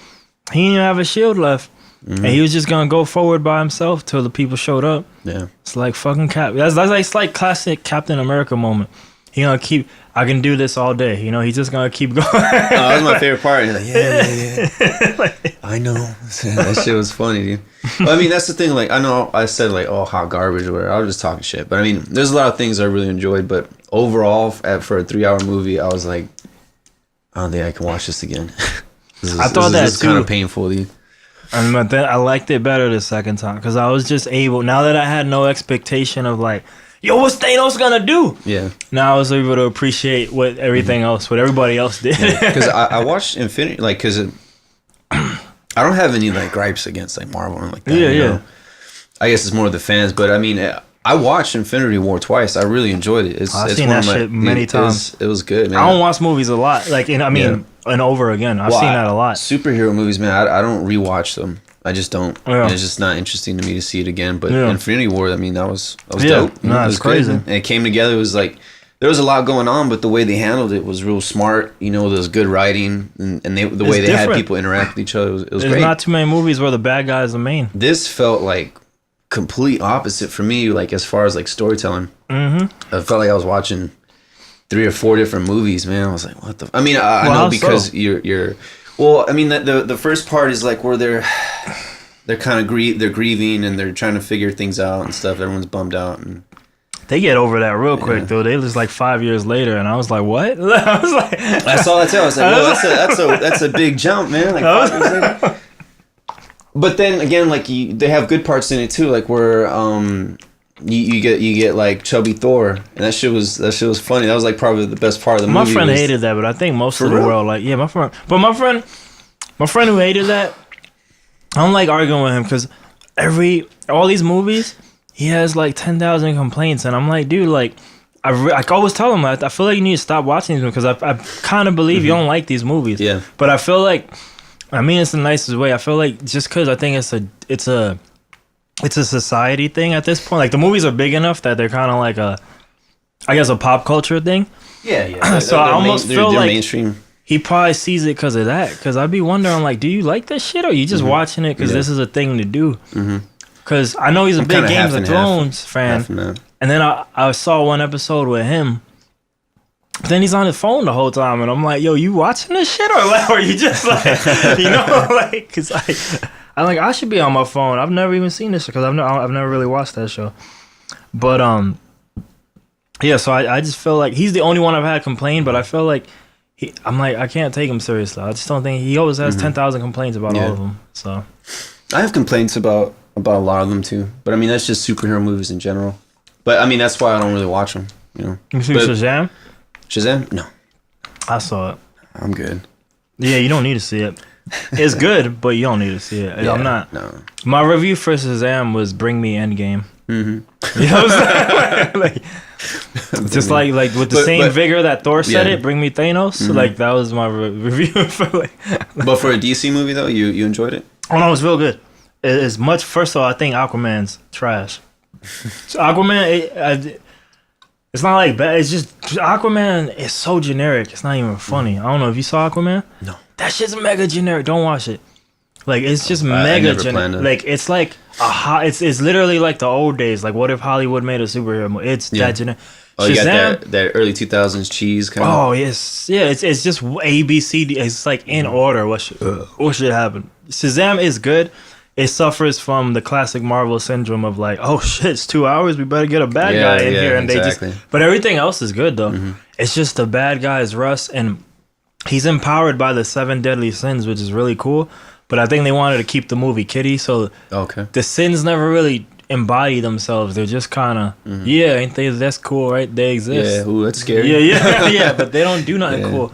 he didn't even have a shield left. And he was just gonna go forward by himself till the people showed up. Yeah, it's like fucking Cap. That's like classic Captain America moment. He gonna keep. I can do this all day. You know, he's just gonna keep going. That was my favorite part. He's like, yeah. Like, I know. That shit was funny, dude. But, I mean, that's the thing. Like, I know I said like, oh, hot garbage or whatever. I was just talking shit. But I mean, there's a lot of things I really enjoyed. But overall, for a 3-hour movie, I was like, I don't think I can watch this again. I thought that was kind of painful, dude. But then I liked it better the second time, because I was just able, now that I had no expectation of like, yo, what's Thanos gonna do? Yeah. Now I was able to appreciate what everything else, what everybody else did. Because I watched Infinity, like, because I don't have any like gripes against like Marvel and like that. Yeah, you know? I guess it's more the fans, but I mean, I watched Infinity War twice. I really enjoyed it. I've seen that shit many times. It was good, man. I don't watch movies a lot, like, and over again. I've seen that a lot. Superhero movies, man. I don't rewatch them. I just don't. Yeah. And it's just not interesting to me to see it again. But Infinity War, I mean, that was dope. No, it's crazy. Good. And it came together. It was like, there was a lot going on, but the way they handled it was real smart. You know, there was good writing, and the way they had people interact with each other, it was great. There's not too many movies where the bad guy is the main. This felt like complete opposite for me, like as far as like storytelling. I felt like I was watching 3 or 4 different movies, man. I was like, what the? I mean, I know because you're. Well, I mean, the first part is like where they're kind of they're grieving and they're trying to figure things out and stuff. Everyone's bummed out, and They get over that real quick Yeah. though. They just like 5 years later, and I was like, "What?" I was like, I saw that too. I was like, well, that's a big jump, man. Like 5 years later. But then again, like they have good parts in it too. Like where you get like chubby Thor, and that shit was funny. That was like probably the best part of the movie. my friend hated that, but I think most of the real? world like my friend. But my friend who hated that, I don't like arguing with him because all these movies, he has like 10,000 complaints, and I'm like, dude, like. I always tell him, I feel like you need to stop watching these because I kind of believe you don't like these movies. Yeah. But I feel like, I mean, it's the nicest way. I feel like just because I think it's a society thing at this point. Like the movies are big enough that they're kind of like I guess a pop culture thing. Yeah. So I almost feel they're like mainstream. he probably sees it because of that. Because I'd be wondering, like, do you like this shit or are you just watching it because this is a thing to do? Because I know he's a big Games of Thrones fan. And then I saw one episode with him. Then he's on his phone the whole time, and I'm like, "Yo, you watching this shit, or like, are you just like, you know, like, cause I'm like, I should be on my phone. I've never even seen this because I've never really watched that show, but yeah. So I just feel like he's the only one I've had complain, but I feel like I'm like I can't take him seriously. I just don't think he always has 10,000 complaints about all of them. So I have complaints about a lot of them too, but I mean that's just superhero movies in general. But I mean that's why I don't really watch them. You know, you see Shazam? Shazam? No, I saw it. I'm good. Yeah, you don't need to see it. It's good, but you don't need to see it. Yeah, I'm not. No. My review for Shazam was "Bring me Endgame." Mm-hmm. You know what I'm saying? like, just like with the same vigor that Thor said it. Bring me Thanos. So, like that was my review for like. But for a DC movie though, you enjoyed it? Oh no, it was real good. It's much. First of all, I think Aquaman's trash. So Aquaman, it's not like bad. It's just Aquaman is so generic. It's not even funny. I don't know if you saw Aquaman. No. That shit's mega generic. Don't watch it. Like it's just I mega never planned generic. it. Like it's like it's literally like the old days. Like what if Hollywood made a superhero movie? It's that generic. Oh, you got that early 2000s cheese kind of. Oh yes, yeah. It's just ABCD. It's like in order. What should happen? Shazam is good. It suffers from the classic Marvel syndrome of like, oh shit, it's 2 hours. We better get a bad guy in here, and exactly. they just. But everything else is good though. It's just the bad guy is Russ, and he's empowered by the 7 deadly sins, which is really cool. But I think they wanted to keep the movie kiddie, so the sins never really embody themselves. They're just kind of ain't they? That's cool, right? They exist. Yeah, ooh, that's scary. Yeah. But they don't do nothing cool.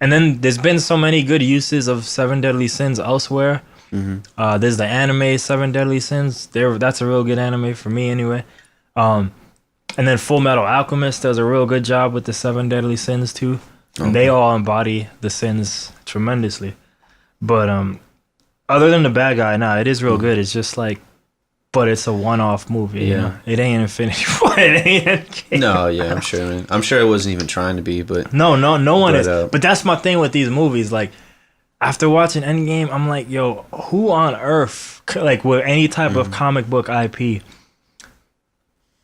And then there's been so many good uses of 7 deadly sins elsewhere. There's the anime 7 Deadly Sins. That's a real good anime for me anyway. And then Full Metal Alchemist does a real good job with the 7 Deadly Sins too. And they all embody the sins tremendously. But other than the bad guy, it is real good. It's just like, but it's a one-off movie. You know? It ain't Infinity War. It ain't Endgame. No, yeah, I'm sure. Man. I'm sure it wasn't even trying to be, but no one is. But that's my thing with these movies, like. After watching Endgame, I'm like, yo, who on earth, like with any type of comic book IP,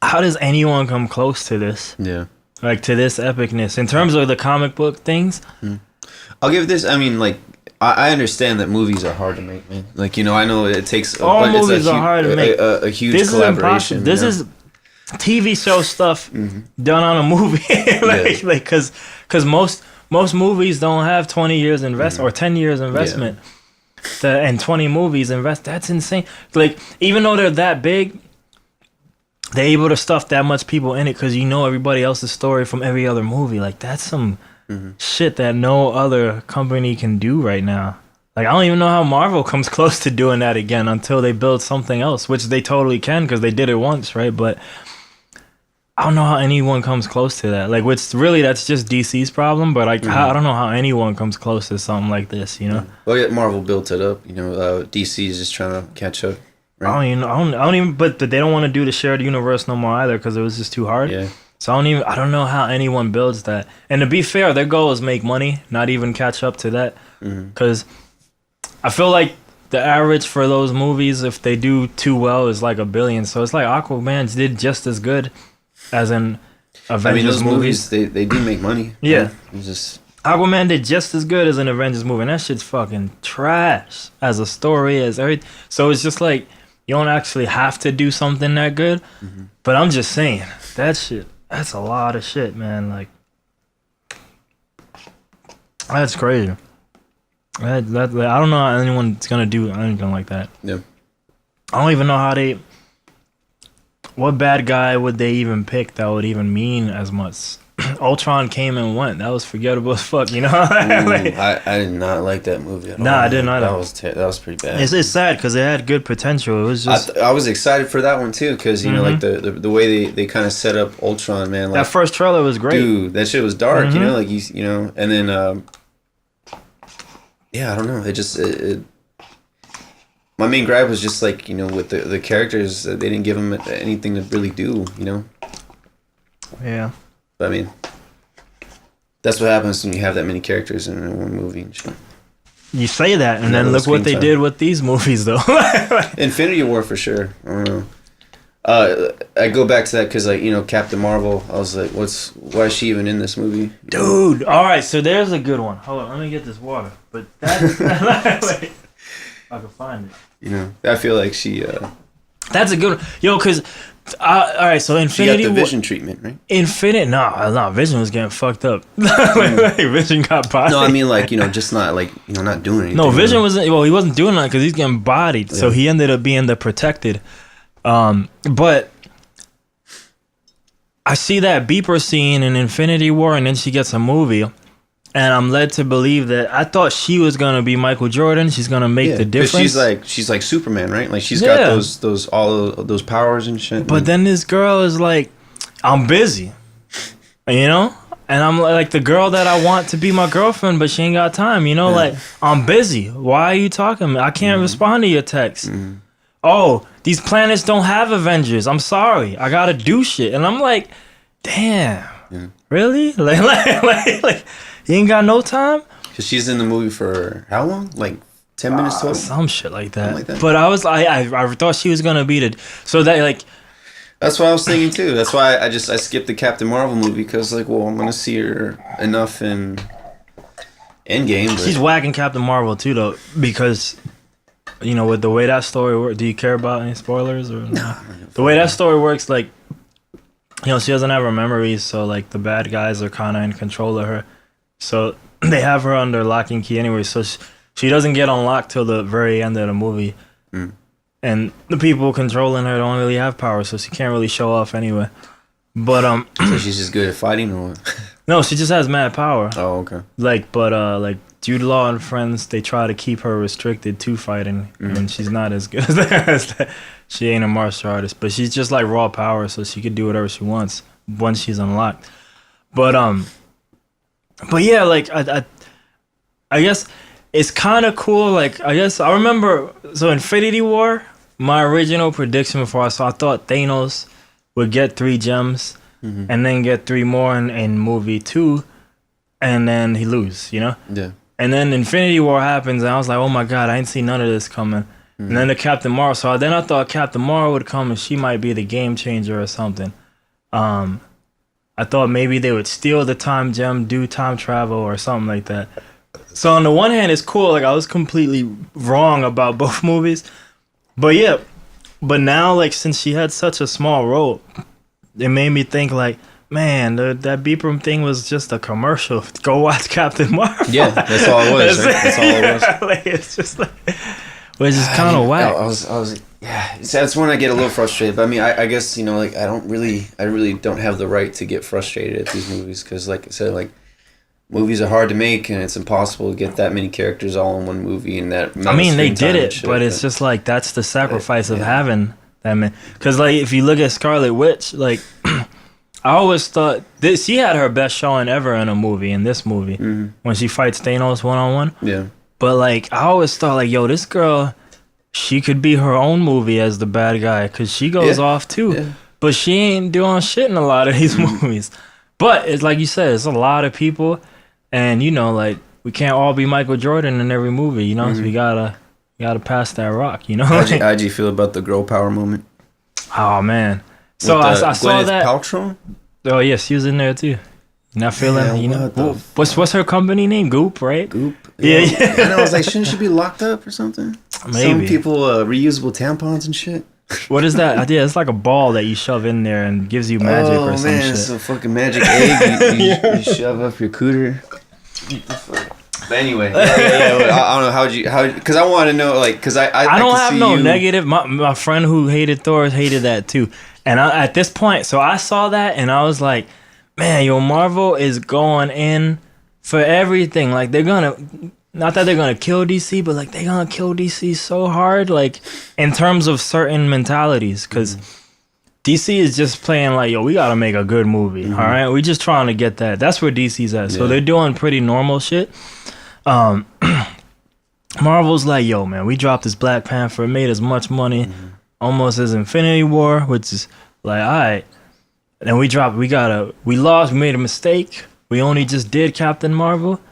how does anyone come close to this? Yeah. Like to this epicness in terms of the comic book things? I'll give this. I mean, like, I understand that movies are hard to make, man. Like, you know, I know it takes. All movies are hard to make. A huge this collaboration. This is TV show stuff done on a movie, like because most movies don't have 20 years invest or 10 years investment, and 20 movies invest. That's insane. Like even though they're that big, they're able to stuff that much people in it because you know everybody else's story from every other movie. Like that's some shit that no other company can do right now. Like I don't even know how Marvel comes close to doing that again until they build something else, which they totally can because they did it once, right? But I don't know how anyone comes close to that. Like, that's just DC's problem. But like, I don't know how anyone comes close to something like this. You know? Well, yeah, Marvel built it up. You know, DC is just trying to catch up. Right? I don't even. But they don't want to do the shared universe no more either because it was just too hard. Yeah. So I don't know how anyone builds that. And to be fair, their goal is make money, not even catch up to that. Because I feel like the average for those movies, if they do too well, is like $1 billion. So it's like Aquaman did just as good as an Avengers those movies they do make money. Yeah. It's just Aquaman did just as good as an Avengers movie, and that shit's fucking trash as a story, as everything. So it's just like You don't actually have to do something that good. Mm-hmm. But I'm just saying, that shit, that's a lot of shit, man. Like, that's crazy. I don't know how anyone's gonna do anything like that. Yeah. I don't even know how they. What bad guy would they even pick that would even mean as much? Ultron came and went. That was forgettable as fuck, you know? Like, I did not like that movie at all. Nah, I didn't either. That was pretty bad. It's sad because it had good potential. It was just I was excited for that one too because you know like the way they kind of set up Ultron, man. Like, that first trailer was great. Dude, that shit was dark, you know, like you know, and then yeah, I don't know. It my main gripe was just like, you know, with the characters, they didn't give them anything to really do, you know. Yeah. But, I mean, that's what happens when you have that many characters in one movie and shit. You say that, and then look what they did with these movies, though. Infinity War for sure. I don't know. I go back to that because, like, you know, Captain Marvel. I was like, why is she even in this movie? Dude, all right. So there's a good one. Hold on, let me get this water. But that's wait, I can find it. You know, I feel like she. That's a good one, yo. Because all right, so Infinity She got the Vision treatment, right? No, Vision was getting fucked up. Like, Vision got bodied. No, I mean like, you know, just not like, you know, not doing anything. No, Vision wasn't. Well, he wasn't doing that because he's getting bodied. So he ended up being the protected. But I see that beeper scene in Infinity War, and then she gets a movie, and I'm led to believe that I thought she was gonna be Michael Jordan. She's gonna make the difference. She's like Superman, right? Like she's got all of those powers and shit. But then this girl is like, I'm busy, you know. And I'm like the girl that I want to be my girlfriend, but she ain't got time, you know. Like, I'm busy. Why are you talking to me? I can't respond to your text. Oh, these planets don't have Avengers. I'm sorry. I gotta do shit. And I'm like, damn, really? Like, you ain't got no time? Cause she's in the movie for how long? Like 10 minutes total? Some shit like that. But I was I thought she was gonna be so that like. That's what I was thinking too. That's why I skipped the Captain Marvel movie because like, well, I'm gonna see her enough in Endgame. But... She's whacking Captain Marvel too though, because you know with the way that story works. Do you care about any spoilers or no? The way that story works, like, you know, she doesn't have her memories, so like the bad guys are kind of in control of her. So they have her under lock and key anyway. So she doesn't get unlocked till the very end of the movie. And the people controlling her don't really have power, so she can't really show off anyway. But so she's just good at fighting, or what? No, she just has mad power. Oh, okay. Like Jude Law and friends, they try to keep her restricted to fighting, and she's not as good as that. She ain't a martial artist, but she's just like raw power, so she could do whatever she wants once she's unlocked. But yeah, like I guess. It's kind of cool. Like, I guess I remember. So, Infinity War, my original prediction before I thought Thanos would get 3 gems and then get 3 more in movie 2, and then he lose, you know? Yeah. And then Infinity War happens, and I was like, oh my God, I didn't see none of this coming. And then the Captain Marvel. So then I thought Captain Marvel would come and she might be the game changer or something. I thought maybe they would steal the time gem, do time travel or something like that. So on the one hand, it's cool. Like, I was completely wrong about both movies. But yeah, but now, like, since she had such a small role, it made me think, like, man, that beeper thing was just a commercial. Go watch Captain Marvel. Yeah, that's all it was. Right? That's all it was. Like, it's just like, which is kind of whack. I was, yeah. That's when I get a little frustrated. But I mean, I guess, you know, like, I really don't have the right to get frustrated at these movies because, like I said, like, movies are hard to make, and it's impossible to get that many characters all in one movie. And that I mean, they did it, but it's just like that's the sacrifice of having that man. Because like, if you look at Scarlet Witch, like I always thought she had her best showing ever in a movie. In this movie, when she fights Thanos 1-on-1. Yeah. But like, I always thought like, yo, this girl, she could be her own movie as the bad guy because she goes off too. Yeah. But she ain't doing shit in a lot of these movies. But it's like you said, it's a lot of people. And, you know, like, we can't all be Michael Jordan in every movie, you know? So we gotta pass that rock, you know? How'd you feel about the girl power moment? Oh, man. So I saw Gwyneth that. Paltrow? Oh, yes, she was in there, too. Not feeling, you know? What's her company name? Goop, right? Goop? Yeah. And I was like, shouldn't she be locked up or something? Maybe. Some people reusable tampons and shit. What is that? Yeah, it's like a ball that you shove in there and gives you magic or some shit. It's a fucking magic egg you shove up your cooter. But anyway, I don't know how because I want to know, like, because I don't have no negative. My friend who hated Thor hated that too, and at this point, so I saw that and I was like, man, yo, Marvel is going in for everything. Like, they're gonna, not that they're gonna kill DC, but like they're gonna kill DC so hard, like in terms of certain mentalities, because DC is just playing like, yo, we gotta make a good movie. All right, we just trying to get that. That's where DC's at. So they're doing pretty normal shit. Marvel's like, yo, man, we dropped this Black Panther, it made as much money almost as Infinity War, which is like, all right. And we lost, we made a mistake. We only just did Captain Marvel.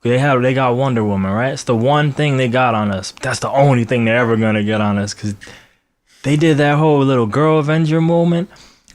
They got Wonder Woman, right? It's the one thing they got on us. That's the only thing they're ever gonna get on us, because they did that whole little girl Avenger moment,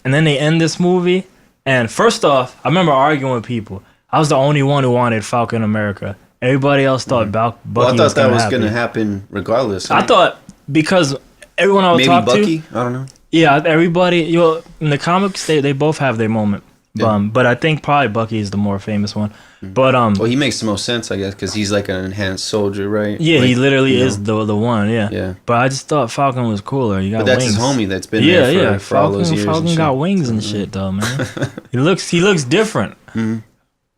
and then they end this movie. And first off, I remember arguing with people. I was the only one who wanted Falcon America. Everybody else thought Bucky I thought that was going to happen regardless. I thought, because everyone I would talk to... Maybe Bucky? I don't know. Yeah, everybody... in the comics, they both have their moment. Yeah. But I think probably Bucky is the more famous one. But well, he makes the most sense, I guess, because he's like an enhanced soldier, right? Yeah, like, he literally is the one, yeah. But I just thought Falcon was cooler. He got that's wings. his homie that's been there for all those years. Falcon got wings and shit, though, man. He looks different.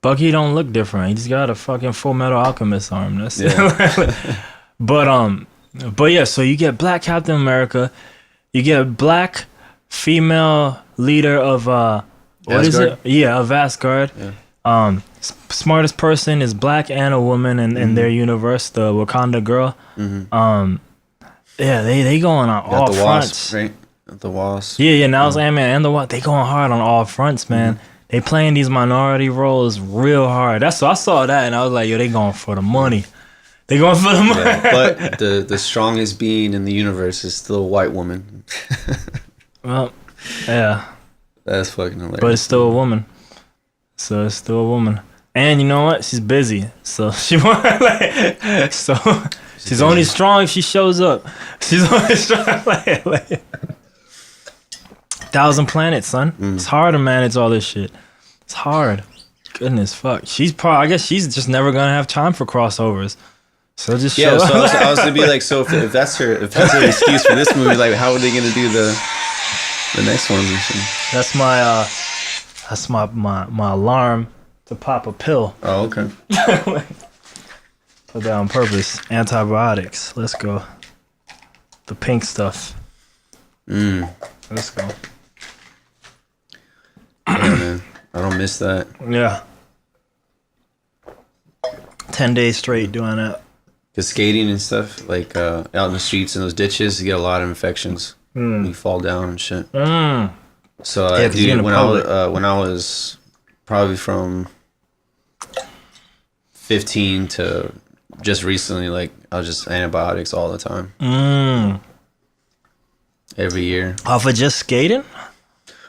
Bucky don't look different. He just got a fucking Full Metal Alchemist arm. That's But yeah, so you get Black Captain America, you get a black female leader of what is it? Yeah, of Asgard. Yeah. Smartest person is black and a woman in their universe, the Wakanda girl. Yeah, they going on all fronts. Wasp, right? The Wasp. Yeah. Now it's Ant-Man and the Wasp. They going hard on all fronts, man. They playing these minority roles real hard. So I saw that and I was like, yo, they going for the money. They going for the money. Yeah, but the strongest being in the universe is still a white woman. Well, yeah. That's fucking hilarious. But it's still a woman. So it's still a woman. And you know what? She's busy. So she she's only strong if she shows up. She's only strong like 1,000 planets, son. It's hard to manage all this shit. It's hard. Goodness fuck. I guess she's just never gonna have time for crossovers. So just show up. So I was gonna be like, so if that's her excuse for this movie, like, how are they gonna do the next ones and shit? That's my alarm to pop a pill. Oh, okay. Put that on purpose. Antibiotics. Let's go. The pink stuff. Let's go. Yeah, man. I don't miss that. Yeah. 10 days straight doing that. Cause skating and stuff, like out in the streets and those ditches, you get a lot of infections. You fall down and shit. So dude, when I was probably from 15 to just recently, like, I was just antibiotics all the time. Every year. Off of just skating?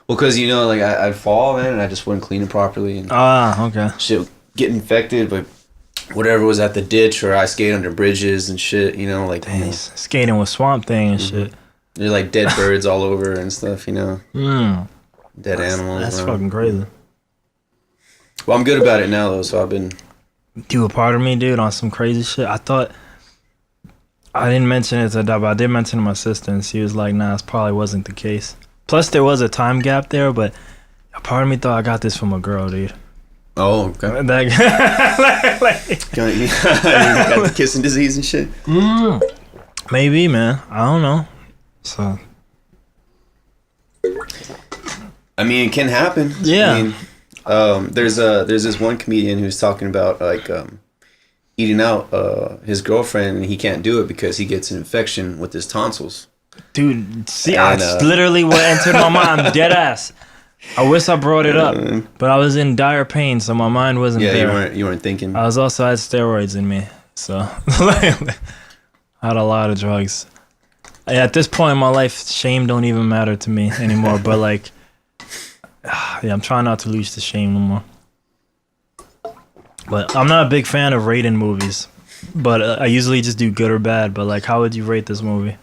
Well, cause like I'd fall, man, and I just wouldn't clean it properly, and okay. shit would get infected, but whatever was at the ditch, or I skate under bridges and shit, like skating with Swamp Thing and shit. There's like dead birds all over and stuff, Dead animals. That's fucking crazy. Well, I'm good about it now though, so I've been. Dude, a part of me, dude, on some crazy shit. I thought I didn't mention it to Dad, but I did mention to my sister, and she was like, "Nah, it probably wasn't the case." Plus, there was a time gap there, but a part of me thought I got this from a girl, dude. Oh, okay. You got the kissing disease and shit? Maybe, man. I don't know. So, I mean, it can happen. Yeah. I mean, there's this one comedian who's talking about like eating out his girlfriend, and he can't do it because he gets an infection with his tonsils. Dude, see, that's literally what entered my mind. I'm dead ass. I wish I brought it up, but I was in dire pain, so my mind wasn't there. Yeah, you weren't thinking. I was also had steroids in me, so I had a lot of drugs. At this point in my life, shame don't even matter to me anymore. But like, I'm trying not to lose the shame no more. But I'm not a big fan of Raiden movies. but I usually just do good or bad. But like, how would you rate this movie?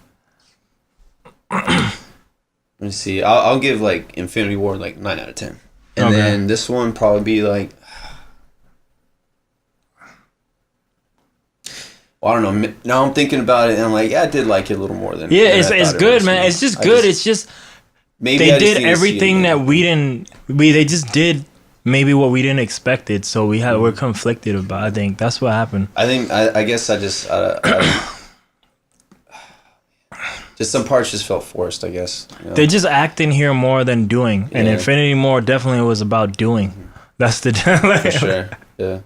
Let me see. I'll give like Infinity War like 9 out of 10, and then this one probably be like, well, I don't know. Now I'm thinking about it, and I'm like, yeah, I did like it a little more than. Yeah, it's good, man. It's just good. It's just maybe they did everything that we didn't. They just did maybe what we didn't expect it. So we're conflicted about. I think that's what happened. I guess I just just some parts just felt forced. I guess They're just acting here more than doing, and Infinity War definitely was about doing. That's the for sure. Yeah,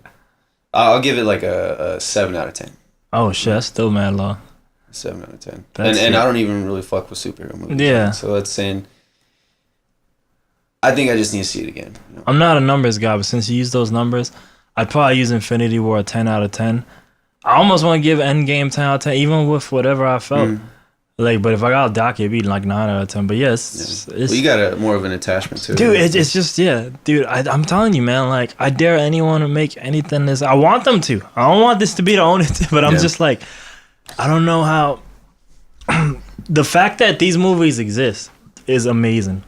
I'll give it like a 7 out of 10. Oh shit, that's still mad low. 7 out of 10. And I don't even really fuck with superhero movies. Yeah. So that's saying. I think I just need to see it again. I'm not a numbers guy, but since you use those numbers, I'd probably use Infinity War a 10 out of 10. I almost want to give Endgame 10 out of 10, even with whatever I felt. Like, but if I got a doc, it'd be like 9 out of 10. But yes, well, you got more of an attachment to it. Dude, it's just, dude, I'm telling you, man, like, I dare anyone to make anything this. I want them to. I don't want this to be the only thing, but I'm just like, I don't know how. The fact that these movies exist is amazing.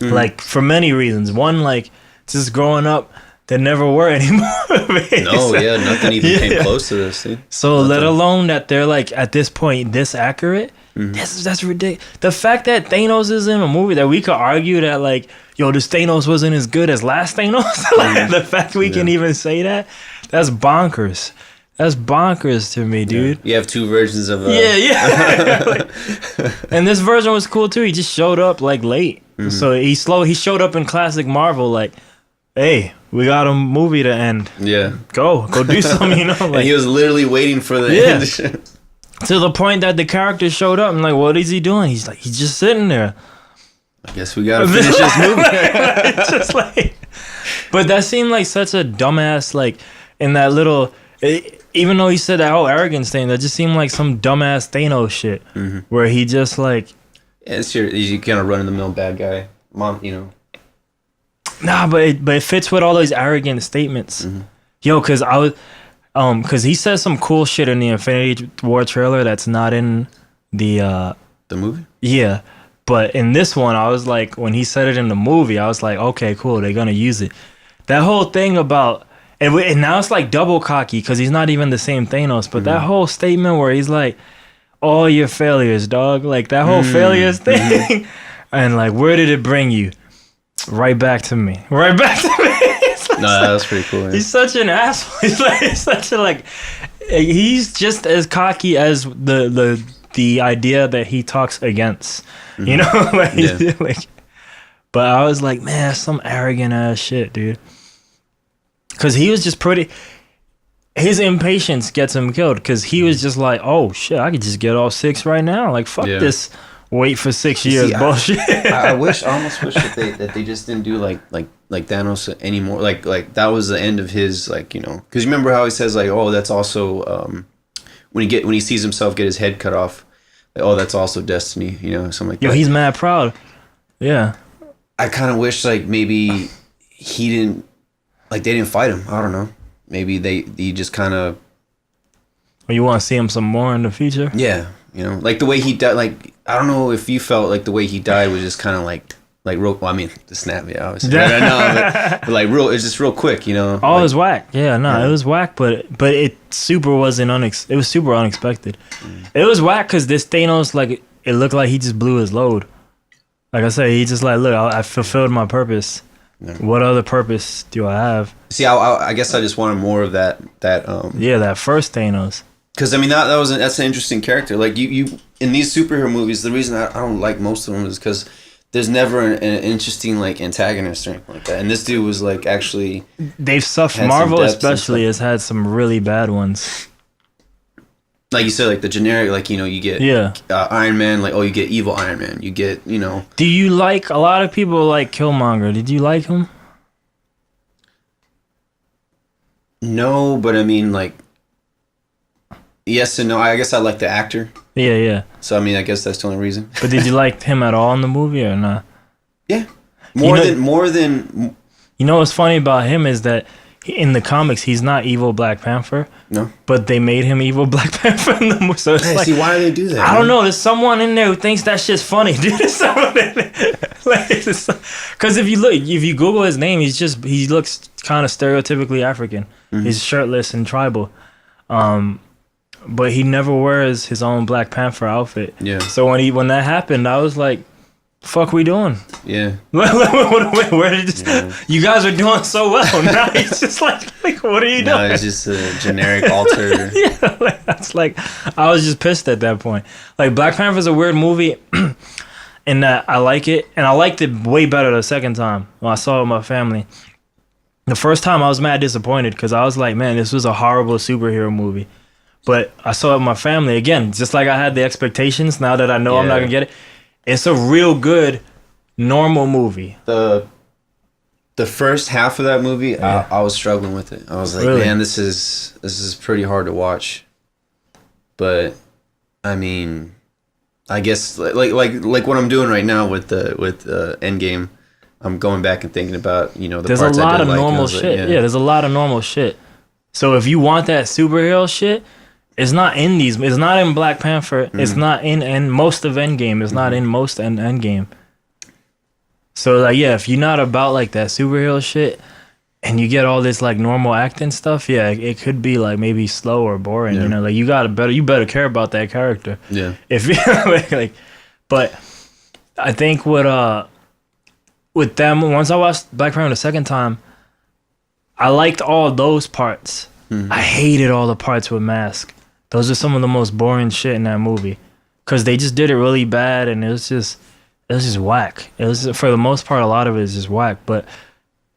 Like, for many reasons. One, like, just growing up, there never were any movies. No, nothing even came close to this, dude. So, nothing. Let alone that they're, like, at this point, this accurate. That's ridiculous. The fact that Thanos is in a movie that we could argue that, like, yo, this Thanos wasn't as good as last Thanos. Like, the fact we can even say that's bonkers. That's bonkers to me, dude. You have two versions of and this version was cool too. He just showed up like late. So he showed up in classic Marvel like, hey, we got a movie to end. Yeah. Go do something, you know? Like, and he was literally waiting for the end. To the point that the character showed up. I'm like, what is he doing? He's like, he's just sitting there. I guess we gotta finish this movie. Just like, but that seemed like such a dumbass, like, in that little, even though he said that whole arrogance thing, that just seemed like some dumbass Thanos shit, where he just like, it's you kind of run of the mill bad guy, Nah, but it fits with all those arrogant statements, yo. Cause he says some cool shit in the Infinity War trailer that's not in the movie. Yeah. But in this one, I was like, when he said it in the movie, I was like, okay, cool, they're gonna use it. That whole thing about, and now it's like double cocky because he's not even the same Thanos. But that whole statement where he's like, all your failures, dog, like that whole failures thing, and like, where did it bring you? Right back to me. Right back to me. No, that was pretty cool. Man. He's such an asshole. He's just as cocky as the idea that he talks against. You know, like. But I was like, man, that's some arrogant ass shit, dude. Because he was just his impatience gets him killed. Because he was just like, oh shit, I could just get all 6 right now. Like, fuck this. Wait for 6 years, bullshit. I almost wish that they just didn't do like Thanos anymore. Like that was the end of his, like, you know, because you remember how he says like, oh, that's also when he sees himself get his head cut off, like, oh, that's also destiny, you know, something like that. Yo, he's mad proud. Yeah. I kind of wish like maybe he didn't, like, they didn't fight him. I don't know. Maybe he just kind of. Or you want to see him some more in the future? Yeah. You know, like the way he died, like, I don't know if you felt like the way he died was just kind of like real, well, I mean, the snap, obviously. but like it's just real quick, you know? Oh, it was whack. Yeah, no, it was whack, but it was super unexpected. It was whack because this Thanos, like, it looked like he just blew his load. Like I said, he just like, look, I fulfilled my purpose. Yeah. What other purpose do I have? See, I guess I just wanted more of that. That first Thanos. Because I mean that's an interesting character. Like you in these superhero movies, the reason I don't like most of them is because there's never an interesting like antagonist or anything like that. And this dude was like actually. They've suffered. Marvel especially has had some really bad ones. Like you said, like the generic, like, you know, you get Iron Man, like, oh, you get evil Iron Man, you get, you know. Do you like, a lot of people like Killmonger? Did you like him? No, but I mean, like, yes and no. I guess I like the actor. Yeah. So I mean, I guess that's the only reason. But did you like him at all in the movie or not? Yeah, more than. You know what's funny about him is that in the comics, he's not evil Black Panther. No. But they made him evil Black Panther in the movie. So it's like, see, why do they do that? I don't know. There's someone in there who thinks that shit's funny, dude. There's someone in there. Because if you Google his name, he looks kind of stereotypically African. Mm-hmm. He's shirtless and tribal. But he never wears his own Black Panther outfit. Yeah. So when that happened, I was like, fuck we doing? Yeah. Where did this, you guys are doing so well. Now it's just like what are you doing? No, it's just a generic alter. Yeah, that's like I was just pissed at that point. Like Black Panther's a weird movie in that I like it, and I liked it way better the second time when I saw it with my family. The first time I was mad disappointed because I was like, man, this was a horrible superhero movie. But I saw it with my family again, just like I had the expectations. Now that I know I'm not gonna get it. It's a real good, normal movie. The first half of that movie, I was struggling with it. I was like, man, this is pretty hard to watch. But I mean, I guess like what I'm doing right now with Endgame, I'm going back and thinking about the there's parts a lot I did of like, normal shit. Like, there's a lot of normal shit. So if you want that superhero shit. It's not in these. It's not in Black Panther. Mm. It's not in most of Endgame. It's not in most Endgame. So like, yeah, if you're not about like that superhero shit, and you get all this like normal acting stuff, yeah, it could be like maybe slow or boring. Yeah. Like you better care about that character. Yeah. If you like, but I think with them, once I watched Black Panther the second time, I liked all those parts. Mm-hmm. I hated all the parts with Mask. Those are some of the most boring shit in that movie, cause they just did it really bad, and it was just whack. It was, for the most part, a lot of it is just whack. But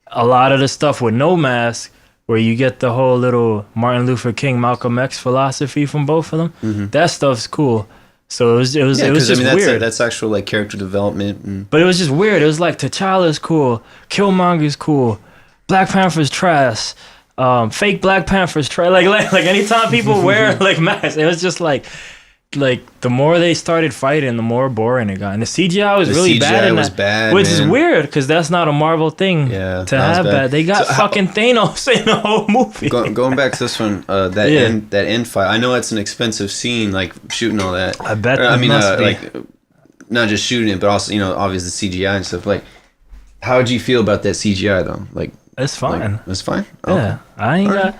a lot of the stuff with no Mask, where you get the whole little Martin Luther King, Malcolm X philosophy from both of them, that stuff's cool. So it was just weird. That's actual like character development. But it was just weird. It was like T'Challa's cool, Killmonger's cool, Black Panther's trash. Fake Black Panthers try like anytime people wear like masks, it was just like the more they started fighting, the more boring it got, and the CGI was really bad. Was bad, which is weird because that's not a Marvel thing to have bad. They got fucking Thanos in the whole movie. Going back to this one, that end fight. I know it's an expensive scene, like shooting all that. I bet. I mean, like not just shooting it, but also obviously CGI and stuff. Like, how would you feel about that CGI though? Like. It's fine. It's fine? Oh. Yeah. I ain't got...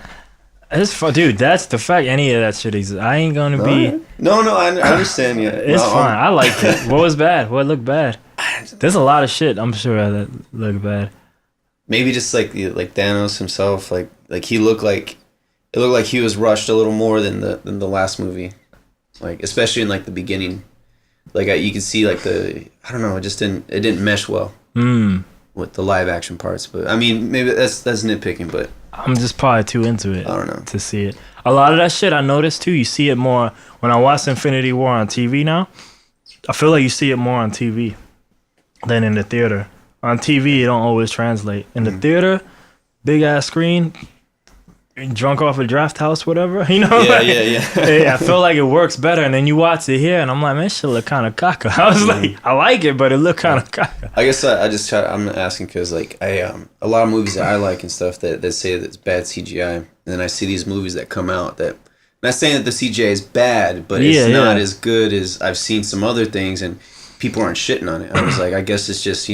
It's fun. Dude, that's the fact. Any of that shit exists. I ain't gonna be... Right. No, I understand. Yeah, it's fine. I liked it. What was bad? What looked bad? There's a lot of shit, I'm sure, that looked bad. Maybe just like Thanos himself. Like he looked like... It looked like he was rushed a little more than the last movie. Like, especially in like the beginning. Like you could see like I don't know, it didn't mesh well. With the live action parts, but I mean, maybe that's nitpicking, but I'm just probably too into it. I don't know to see it. A lot of that shit I noticed too. You see it more when I watch Infinity War on TV now. I feel like you see it more on TV than in the theater. On TV, it don't always translate. In the theater, big ass screen, drunk off a draft house, whatever. Yeah. I feel like it works better, and then you watch it here, and I'm like, man, this shit look kind of caca. I was like, I like it, but it look kind of caca. I guess I'm asking because like a lot of movies that I like and stuff that say that it's bad CGI, and then I see these movies that come out that. I'm not saying that the CGI is bad, but it's not as good as I've seen some other things, and people aren't shitting on it. I was like, I guess it's just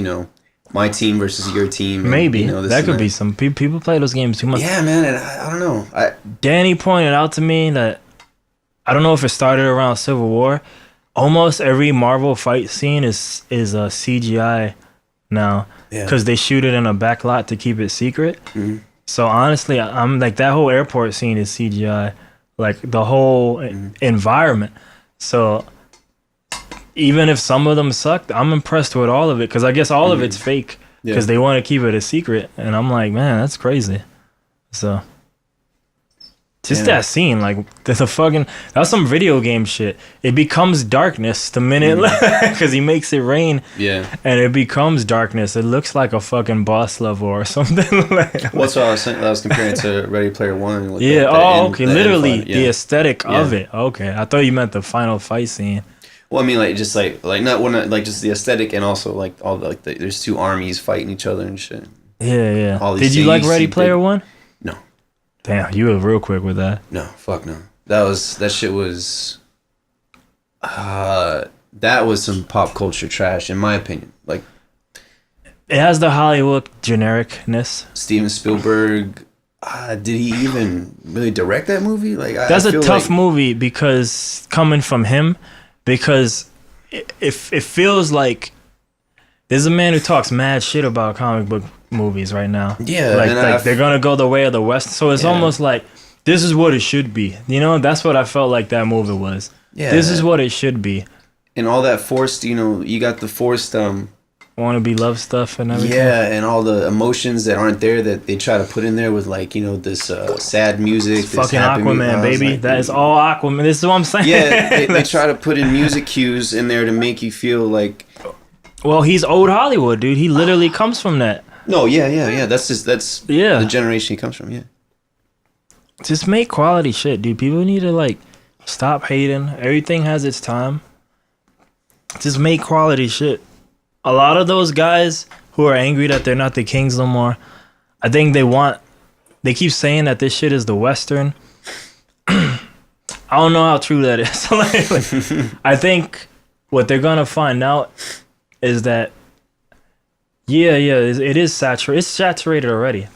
my team versus your team. And, maybe that could be some people play those games too much. Yeah, man, and I don't know. Danny pointed out to me that I don't know if it started around Civil War. Almost every Marvel fight scene is a CGI now because they shoot it in a back lot to keep it secret. Mm-hmm. So honestly, I'm like that whole airport scene is CGI, like the whole environment. So. Even if some of them sucked, I'm impressed with all of it because I guess all of it's fake because they want to keep it a secret. And I'm like, man, that's crazy. So, just that scene, like the fucking that's some video game shit. It becomes darkness the minute because he makes it rain. Yeah, and it becomes darkness. It looks like a fucking boss level or something. What's what I was comparing to Ready Player One. With okay, literally the aesthetic of it. Okay, I thought you meant the final fight scene. Well, I mean, like just like not one like just the aesthetic and also like all the, like there's two armies fighting each other and shit. Yeah. Did you like Ready Player One? Damn, you were real quick with that. No, fuck no. That shit was. That was some pop culture trash, in my opinion. Like, it has the Hollywood genericness. Steven Spielberg, did he even really direct that movie? Like, that's I feel a tough like, movie because coming from him, because it feels like there's a man who talks mad shit about comic book movies right now. Yeah, like they're gonna go the way of the West, so it's almost like this is what it should be. You know, that's what I felt like that movie was. Yeah, this is what it should be. And all that forced, you got the forced wannabe love stuff and everything. Yeah, and all the emotions that aren't there that they try to put in there with, like, this sad music. It's fucking Aquaman, baby. Like, that is all Aquaman. This is what I'm saying. Yeah, they try to put in music cues in there to make you feel like. Well, he's old Hollywood, dude. He literally comes from that. No, yeah. That's the generation he comes from. Yeah. Just make quality shit, dude. People need to stop hating. Everything has its time. Just make quality shit. A lot of those guys who are angry that they're not the Kings no more, I think they keep saying that this shit is the Western. I don't know how true that is. I think what they're gonna find out is that it is saturated. It's saturated already.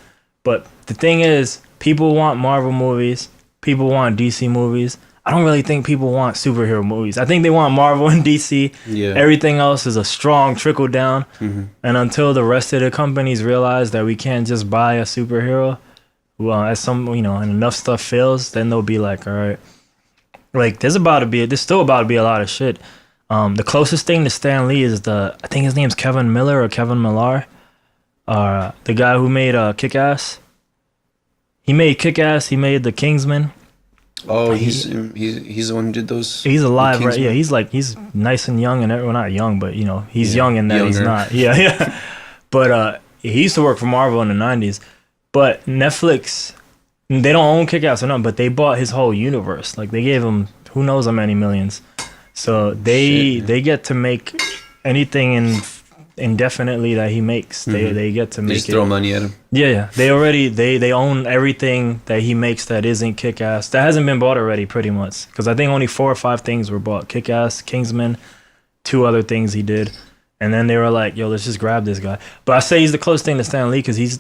But the thing is, people want Marvel movies. People want DC movies. I don't really think people want superhero movies. I think they want Marvel and DC. Yeah. Everything else is a strong trickle down. Mm-hmm. And until the rest of the companies realize that we can't just buy a superhero, well, as some, and enough stuff fails, then they'll be like, all right. Like, there's still about to be a lot of shit. The closest thing to Stan Lee is I think his name's Kevin Miller or Kevin Millar. The guy who made Kick-Ass. He made Kick-Ass. He made The Kingsman. Oh, he's the one who did those. He's alive, right? Yeah, he's nice and young, and not young, but he's young in that younger. He's not. Yeah. But he used to work for Marvel in the 90s. But Netflix, they don't own Kick-Ass or nothing, but they bought his whole universe. Like, they gave him who knows how many millions. So they get to make anything indefinitely that he makes. Mm-hmm. They get to make just throw money at him. Yeah. They already they own everything that he makes that isn't Kick-Ass. That hasn't been bought already, pretty much. Because I think only 4 or 5 things were bought. Kick-Ass, Kingsman, 2 other things he did. And then they were like, yo, let's just grab this guy. But I say he's the closest thing to Stan Lee because he's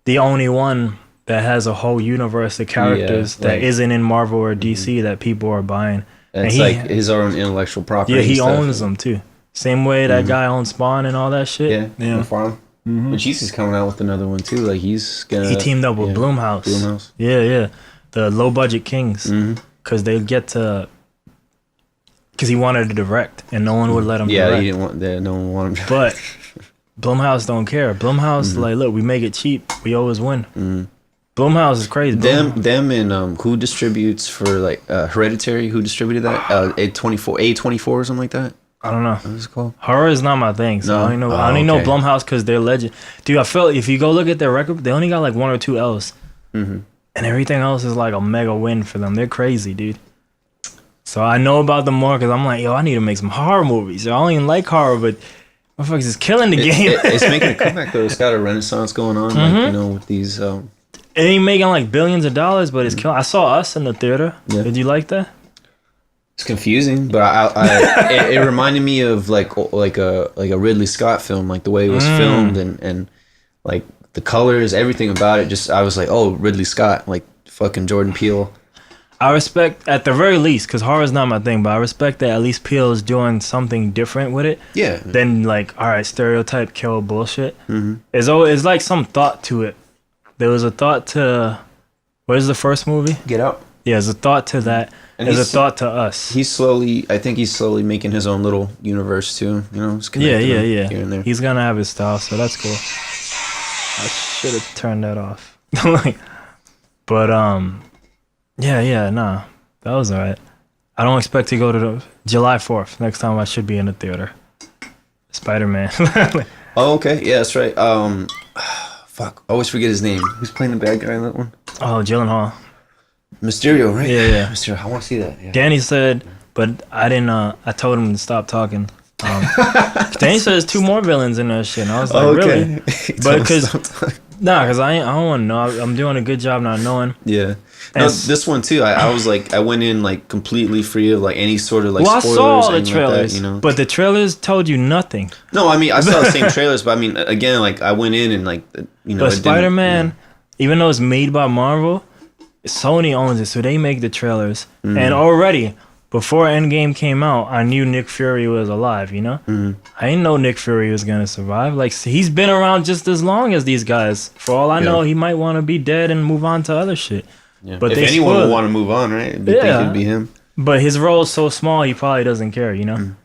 the only one that has a whole universe of characters that isn't in Marvel or DC that people are buying. And it's like his own intellectual property. Yeah, he owns them too. Same way that guy owns Spawn and all that shit. Yeah. Farm. Mm-hmm. But Jace is coming out with another one too. Like he teamed up with Blumhouse. Yeah. The low budget Kings. Because they get to. Because he wanted to direct and no one would let him direct. Yeah, he didn't want that. No one wanted him to direct. But Blumhouse don't care. Blumhouse, like, look, we make it cheap. We always win. Blumhouse is crazy. Them and who distributes for like Hereditary? Who distributed that? A24 or something like that. I don't know. What is it called? Horror is not my thing, so I only know Blumhouse because they're legend. Dude, I feel if you go look at their record, they only got like 1 or 2 L's, and everything else is like a mega win for them. They're crazy, dude. So I know about them more because I'm like, yo, I need to make some horror movies. I don't even like horror, but motherfuckers is killing the game. It's making a comeback though. It's got a renaissance going on, like, with these. It ain't making like billions of dollars, but it's killing. I saw Us in the theater. Yeah. Did you like that? It's confusing, but it reminded me of like a Ridley Scott film, like the way it was filmed and like the colors, everything about it. Just I was like, oh, Ridley Scott, like fucking Jordan Peele. I respect, at the very least, because horror is not my thing, but I respect that at least Peele is doing something different with it. Yeah. Than like, all right, stereotype kill bullshit. It's like some thought to it. There was a thought to, what is the first movie? Get Out. Yeah, there's a thought to that. And there's a thought to Us. I think he's slowly making his own little universe too. Just yeah. Here and there. He's gonna have his style, so that's cool. I should have turned that off. But nah, that was alright. I don't expect to go to the July 4th. Next time I should be in the theater. Spider-Man. Oh, okay. Yeah, that's right. Fuck. I always forget his name. Who's playing the bad guy in that one? Oh, Gyllenhaal. Mysterio, right? Yeah. Mysterio. I want to see that. Yeah. Danny said, but I didn't. I told him to stop talking. Danny said there's 2 more villains in that shit. And I was like, really? But Nah, because I don't want to know. I'm doing a good job not knowing. Yeah. No, this one too. I was like, I went in like completely free of like any sort of like Well, spoilers. I saw all the anything trailers, like that, you know. but the trailers told you nothing. No, I mean I saw the same trailers, but I mean again, like I went in and like you know. But Spider-Man, you know. even though it's made by Marvel, Sony owns it, so they make the trailers. Mm-hmm. And already before Endgame came out, I knew Nick Fury was alive. You know, I didn't know Nick Fury was gonna survive. Like he's been around just as long as these guys. For all I know, he might want to be dead and move on to other shit. Yeah. But if anyone would want to move on, right? It'd be him. But his role is so small, he probably doesn't care. You know.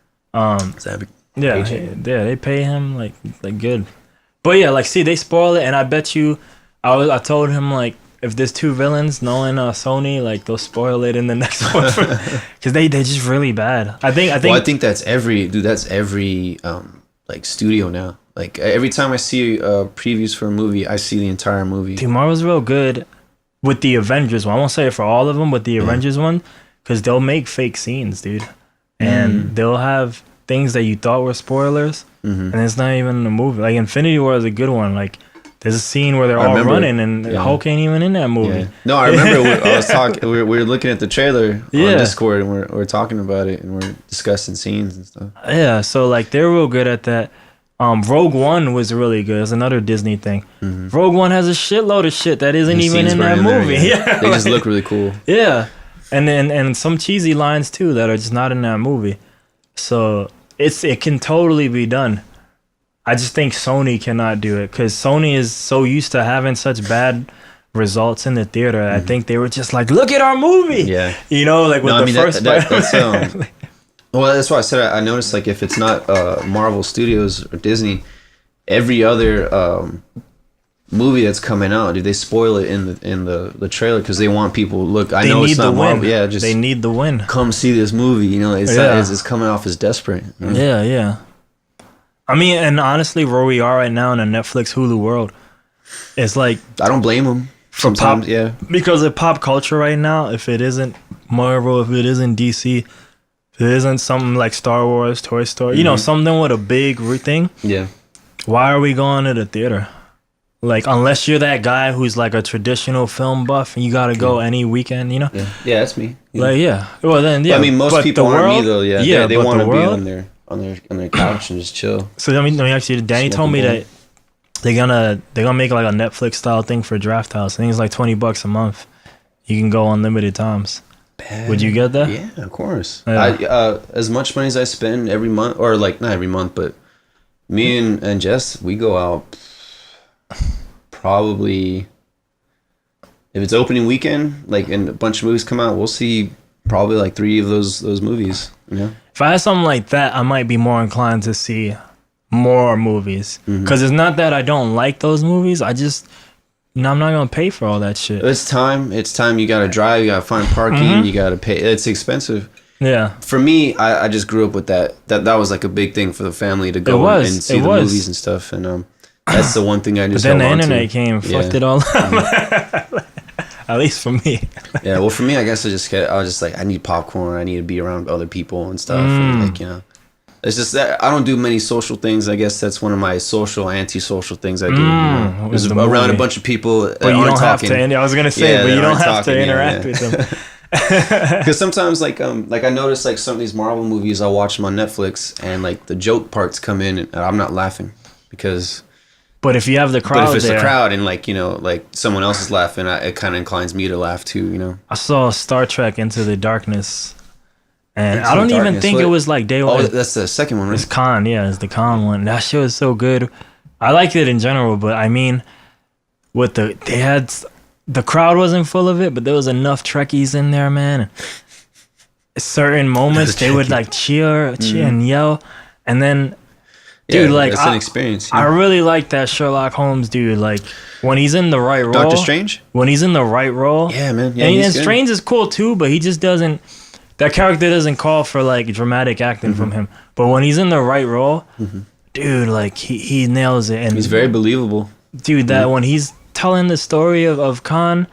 They pay him like good. But yeah, like see, they spoil it, and I bet you, I told him like if there's two villains, knowing Sony, like they'll spoil it in the next one, because they're just really bad. I think that's every like studio now. Like every time I see previews for a movie, I see the entire movie. Dude, Marvel's real good with the Avengers one. I won't say it for all of them, but the Avengers one, because they'll make fake scenes, dude, and they'll have things that you thought were spoilers, and it's not even in the movie. Like Infinity War is a good one. Like there's a scene where they're all running, and Hulk ain't even in that movie. Yeah. No, I remember I was talking. We were looking at the trailer on Discord, and we're talking about it, and we're discussing scenes and stuff. Yeah, so like they're real good at that. Rogue One was really good. It's another Disney thing. Rogue One has a shitload of shit that isn't even in that movie. Yeah, they just look really cool. Yeah, and some cheesy lines too that are just not in that movie. So it can totally be done. I just think Sony cannot do it because Sony is so used to having such bad results in the theater. I think they were just like, look at our movie. Yeah, you know, like with the first. Well, that's why I said I noticed like if it's not Marvel Studios or Disney, every other movie that's coming out, dude, they spoil it in the trailer because they want people. Look, I know it's not Marvel. Yeah, just they need the win. Come see this movie. You know, it's coming off as desperate. You know? Yeah. I mean, and honestly, where we are right now in the Netflix Hulu world, it's like I don't blame them. Sometimes, because of pop culture right now, if it isn't Marvel, if it isn't DC, if it isn't something like Star Wars, Toy Story, you know, something with a big thing. Yeah. Why are we going to the theater? Like, unless you're that guy who's like a traditional film buff and you got to go any weekend, you know? Yeah, that's me. Like, Well, then, But, I mean, most people aren't me, though. Yeah, they want to be on their couch and just chill. So, I mean, actually, Danny told me that they're gonna make like a Netflix style thing for Draft House. I think it's like $20 a month. You can go unlimited times. Would you get that? Yeah, of course. Yeah. As much money as I spend every month, or like not every month, but me and Jess, we go out probably if it's opening weekend, like and a bunch of movies come out, we'll see probably like 3 of those movies. You know, if I had something like that, I might be more inclined to see more movies because it's not that I don't like those movies. I'm not gonna pay for all that shit. It's time. You gotta drive. You gotta find parking. You gotta pay. It's expensive. Yeah. For me, I just grew up with that. That was like a big thing for the family to go and see the movies and stuff. And that's the one thing I just. But then the internet came, fucked it all up. At least for me. Yeah. Well, for me, I guess I was just like, I need popcorn. I need to be around other people and stuff. And like, you know. It's just that I don't do many social things. I guess that's one of my antisocial things I do. You know? There's around a bunch of people that aren't talking. I was gonna say, but you don't have to interact with them. Because sometimes, like I notice, like some of these Marvel movies, I'll watch them on Netflix, and like the joke parts come in, and I'm not laughing because. But if you have the crowd, but if it's the crowd, and like you know, like someone else is laughing, it kind of inclines me to laugh too. You know. I saw Star Trek Into the Darkness. And I don't even think it was like day one. Oh, that's the second one, right? It's Khan, it's the Khan one. That show is so good. I liked it in general, but I mean, they had the crowd wasn't full of it, but there was enough Trekkies in there, man. Certain moments they would like cheer and yell, and then, dude, like it's an experience. I really like that Sherlock Holmes dude. Like when he's in the right role. Doctor Strange. When he's in the right role. Yeah, man. Yeah, and Strange is cool too, but he just doesn't. That character doesn't call for like dramatic acting from him, but when he's in the right role, dude, like he nails it, and he's very believable. Dude, that when he's telling the story of Khan,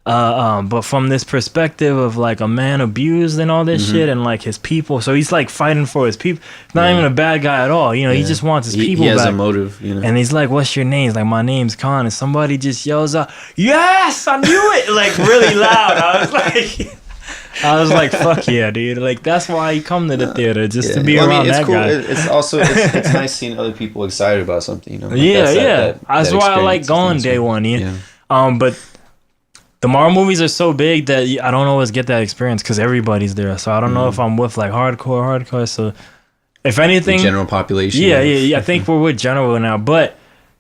But from this perspective of like a man abused and all this shit, and like his people, so he's like fighting for his people. Not even a bad guy at all, you know. He just wants his people back. He has back. a motive, you know. And he's like, "What's your name?" He's like, "My name's Khan." And somebody just yells out, "Yes, I knew it!" Like really loud. I was like, "Fuck yeah, dude!" Like that's why I come to the theater just to be around it's that cool. guy. It's also it's nice seeing other people excited about something, you know. Like That's why I like going day one. But the Marvel movies are so big that I don't always get that experience because everybody's there. So I don't know if I'm with like hardcore. So if anything, the general population. Yeah. I think we're with general now. But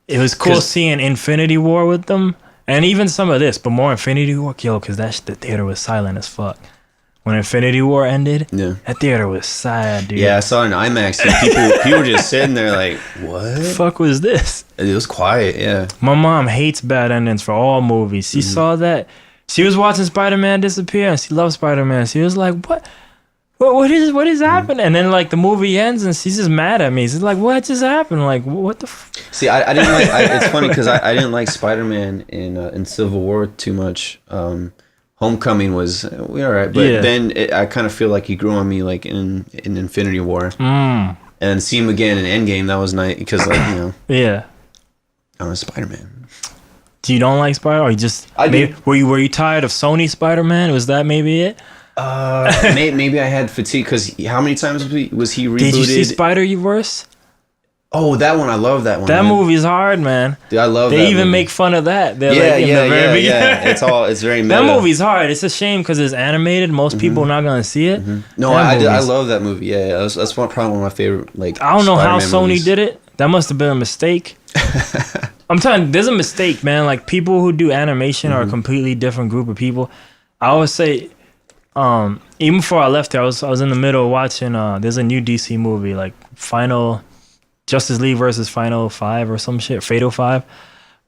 it was cool seeing Infinity War with them, and even some of this, but more Infinity War. Yo, because the theater was silent as fuck. When Infinity War ended, that theater was sad, dude. Yeah, I saw it in IMAX. And people were just sitting there like, what? The fuck was this? It was quiet, yeah. My mom hates bad endings for all movies. She saw that. She was watching Spider-Man disappear, and she loves Spider-Man. She was like, what is happening? And then like the movie ends, and she's just mad at me. She's like, what just happened? Like, what the See, I didn't like, it's funny because I didn't like Spider-Man in Civil War too much. Homecoming was all right, but then I kind of feel like he grew on me like in Infinity War, and see him again in Endgame. That was nice because like you know, I'm a Spider-Man. Do you don't like Spider? Or you just were you tired of Sony Spider-Man? Was that maybe it? Maybe I had fatigue because how many times was he rebooted? Did you see Spider-Verse? Oh, that one! I love that one. That movie's hard, man. Dude, I love. They even make fun of that. They're Yeah. It's very meta. That movie's hard. It's a shame because it's animated. Most people are not gonna see it. No, I love that movie. Yeah, that's probably one of my favorite. Like I don't know how Spider-Man Sony movies. did it. That must have been a mistake. I'm telling you, there's a mistake, man. Like people who do animation are a completely different group of people. I always say, even before I left there, I was in the middle of watching. There's a new DC movie, like Justice League versus Final 5 or some shit, Fatal 5.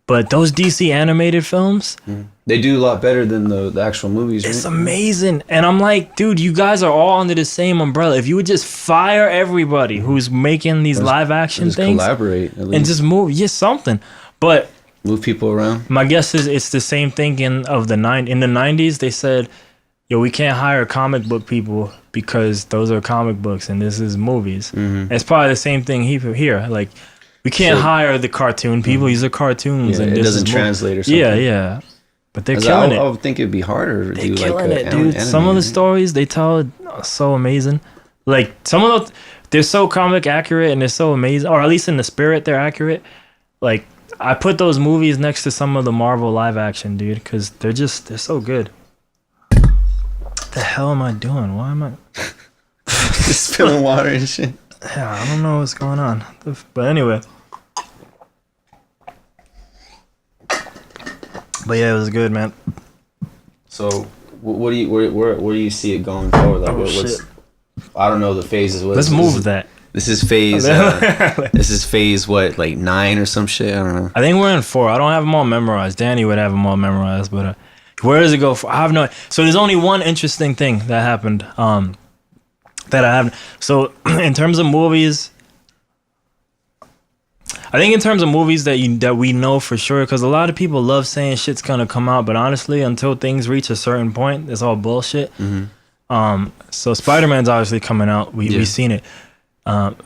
But those DC animated films, they do a lot better than the actual movies. It's amazing. And I'm like, dude, you guys are all under the same umbrella. If you would just fire everybody who's making these live action things, collaborate at least. And just move, something. But move people around. My guess is it's the same thing in the 90s. They said, yo, we can't hire comic book people because those are comic books and this is movies. It's probably the same thing here. Like, we can't hire the cartoon people. These are cartoons. Yeah, and it doesn't translate or something. Yeah. But they're killing it. I would think it'd be harder to do killing like it, dude. Some of the stories they tell are so amazing. Like, some of those, they're so comic accurate and they're so amazing. Or at least in the spirit, they're accurate. Like, I put those movies next to some of the Marvel live action, dude, because they're so good. The hell am I doing? Why am I just spilling water and shit? Yeah, I don't know what's going on. But anyway. But yeah, it was good, man. So, where do you see it going forward? Like, what's I don't know the phases. Let's move that. This is phase. This is phase what, like 9 or some shit? I don't know. I think we're in 4. I don't have them all memorized. Danny would have them all memorized, but. Where does it go? I have no. So there's only one interesting thing that happened. That I haven't. So in terms of movies, I think in terms of movies that we know for sure, because a lot of people love saying shit's gonna come out, but honestly, until things reach a certain point, it's all bullshit. So Spider-Man's obviously coming out. We've seen it. But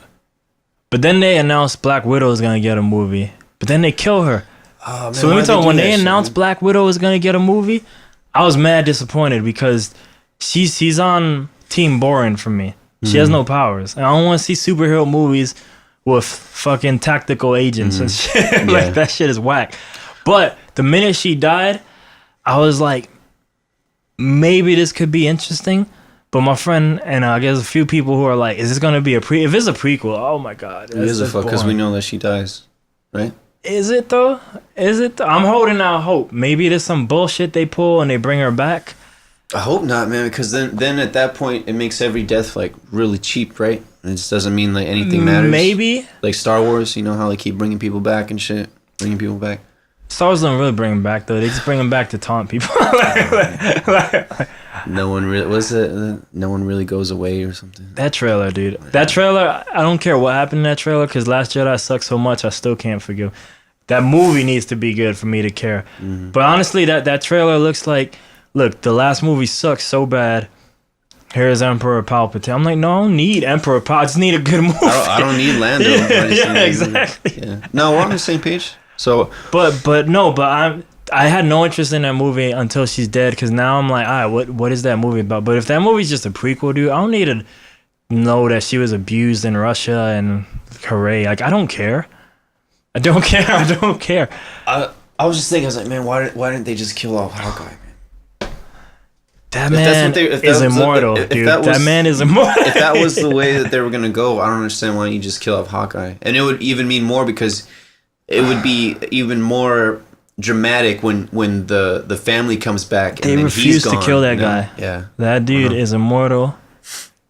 then they announced Black Widow is gonna get a movie, but then they kill her. Oh, man, so let me tell you, when they announced Black Widow was gonna get a movie, I was mad disappointed because she's on Team Boring for me. She has no powers. And I don't want to see superhero movies with fucking tactical agents and shit. Like that shit is whack. But the minute she died, I was like, maybe this could be interesting. But my friend and I guess a few people who are like, is this gonna be if it's a prequel? Oh my god, it is a fuck because we know that she dies, right? Is it though? I'm holding out hope. Maybe there's some bullshit they pull and they bring her back. I hope not, man, because then at that point it makes every death like really cheap, right? It just doesn't mean like anything matters. Maybe like Star Wars, you know how they keep bringing people back and shit, bringing people back. Star Wars don't really bring them back though. They just bring them back to taunt people. No one really no one really goes away or something. That trailer, dude. That trailer. I don't care what happened in that trailer because Last Jedi sucks so much. I still can't forgive. That movie needs to be good for me to care. Mm-hmm. But honestly, that trailer looks like, look, the last movie sucks so bad. Here's Emperor Palpatine. I'm like, no, I don't need Emperor Palpatine. I just need a good movie. I don't need Lando. Yeah, exactly. Yeah. No, we're on the same page. So, but I had no interest in that movie until she's dead, because now I'm like, all right, what is that movie about? But if that movie's just a prequel, dude, I don't need to know that she was abused in Russia and hooray. Like, I don't care. I don't care. I was just thinking, I was like, man, why didn't they just kill off Hawkeye, man? That man is immortal, dude. That man is immortal. If that was the way that they were gonna go, I don't understand why you just kill off Hawkeye. And it would even mean more, because it would be even more dramatic when the family comes back. They refuse to kill that guy. Yeah, that dude is immortal.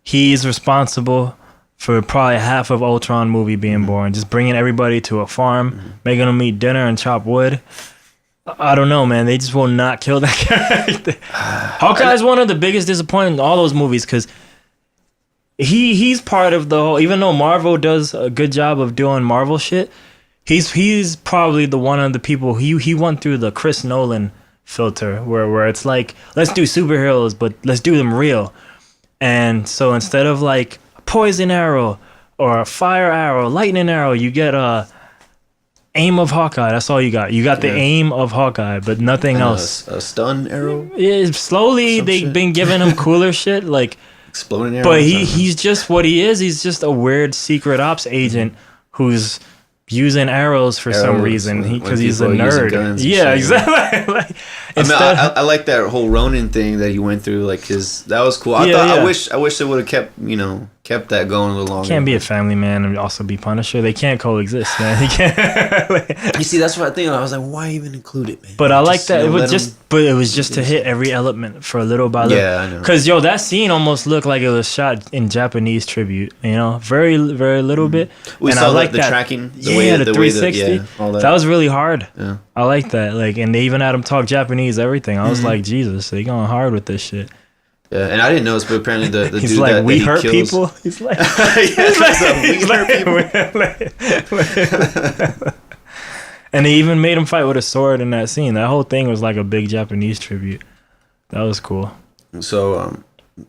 He's responsible for probably half of Ultron movie being born. Just bringing everybody to a farm, making them eat dinner and chop wood. I don't know, man. They just will not kill that character. Hawkeye is one of the biggest disappointments in all those movies, because he's part of the whole. Even though Marvel does a good job of doing Marvel shit, he's probably the one of the people. He went through the Chris Nolan filter where it's like, let's do superheroes, but let's do them real. And so instead of like a poison arrow or a fire arrow, lightning arrow, you get a aim of Hawkeye. That's all you got. You got the aim of Hawkeye, but nothing else. A stun arrow? Yeah, slowly they've been giving him cooler shit, like exploding arrows. But he's just what he is. He's just a weird secret ops agent who's using arrows for some reason, because he's a nerd. Yeah, exactly. Like, I like that whole Ronin thing that he went through. Like that was cool. I wish they would have kept that going a little longer. Can't be a family man and also be Punisher. They can't coexist, man. He can't. You see, that's what I think. I was like, why even include it, man? But I like that. It was just to hit every element for a little by little. Yeah, I know. Because that scene almost looked like it was shot in Japanese tribute. Very, very little bit. We saw like the tracking. The 360. All that. That was really hard. Yeah. I like that. And they even had him talk Japanese, everything. I was like, Jesus, they going hard with this shit. Yeah, and I didn't notice, but apparently the he's dude like, that we he hurt kills, people. He's like, and they even made him fight with a sword in that scene. That whole thing was like a big Japanese tribute. That was cool. So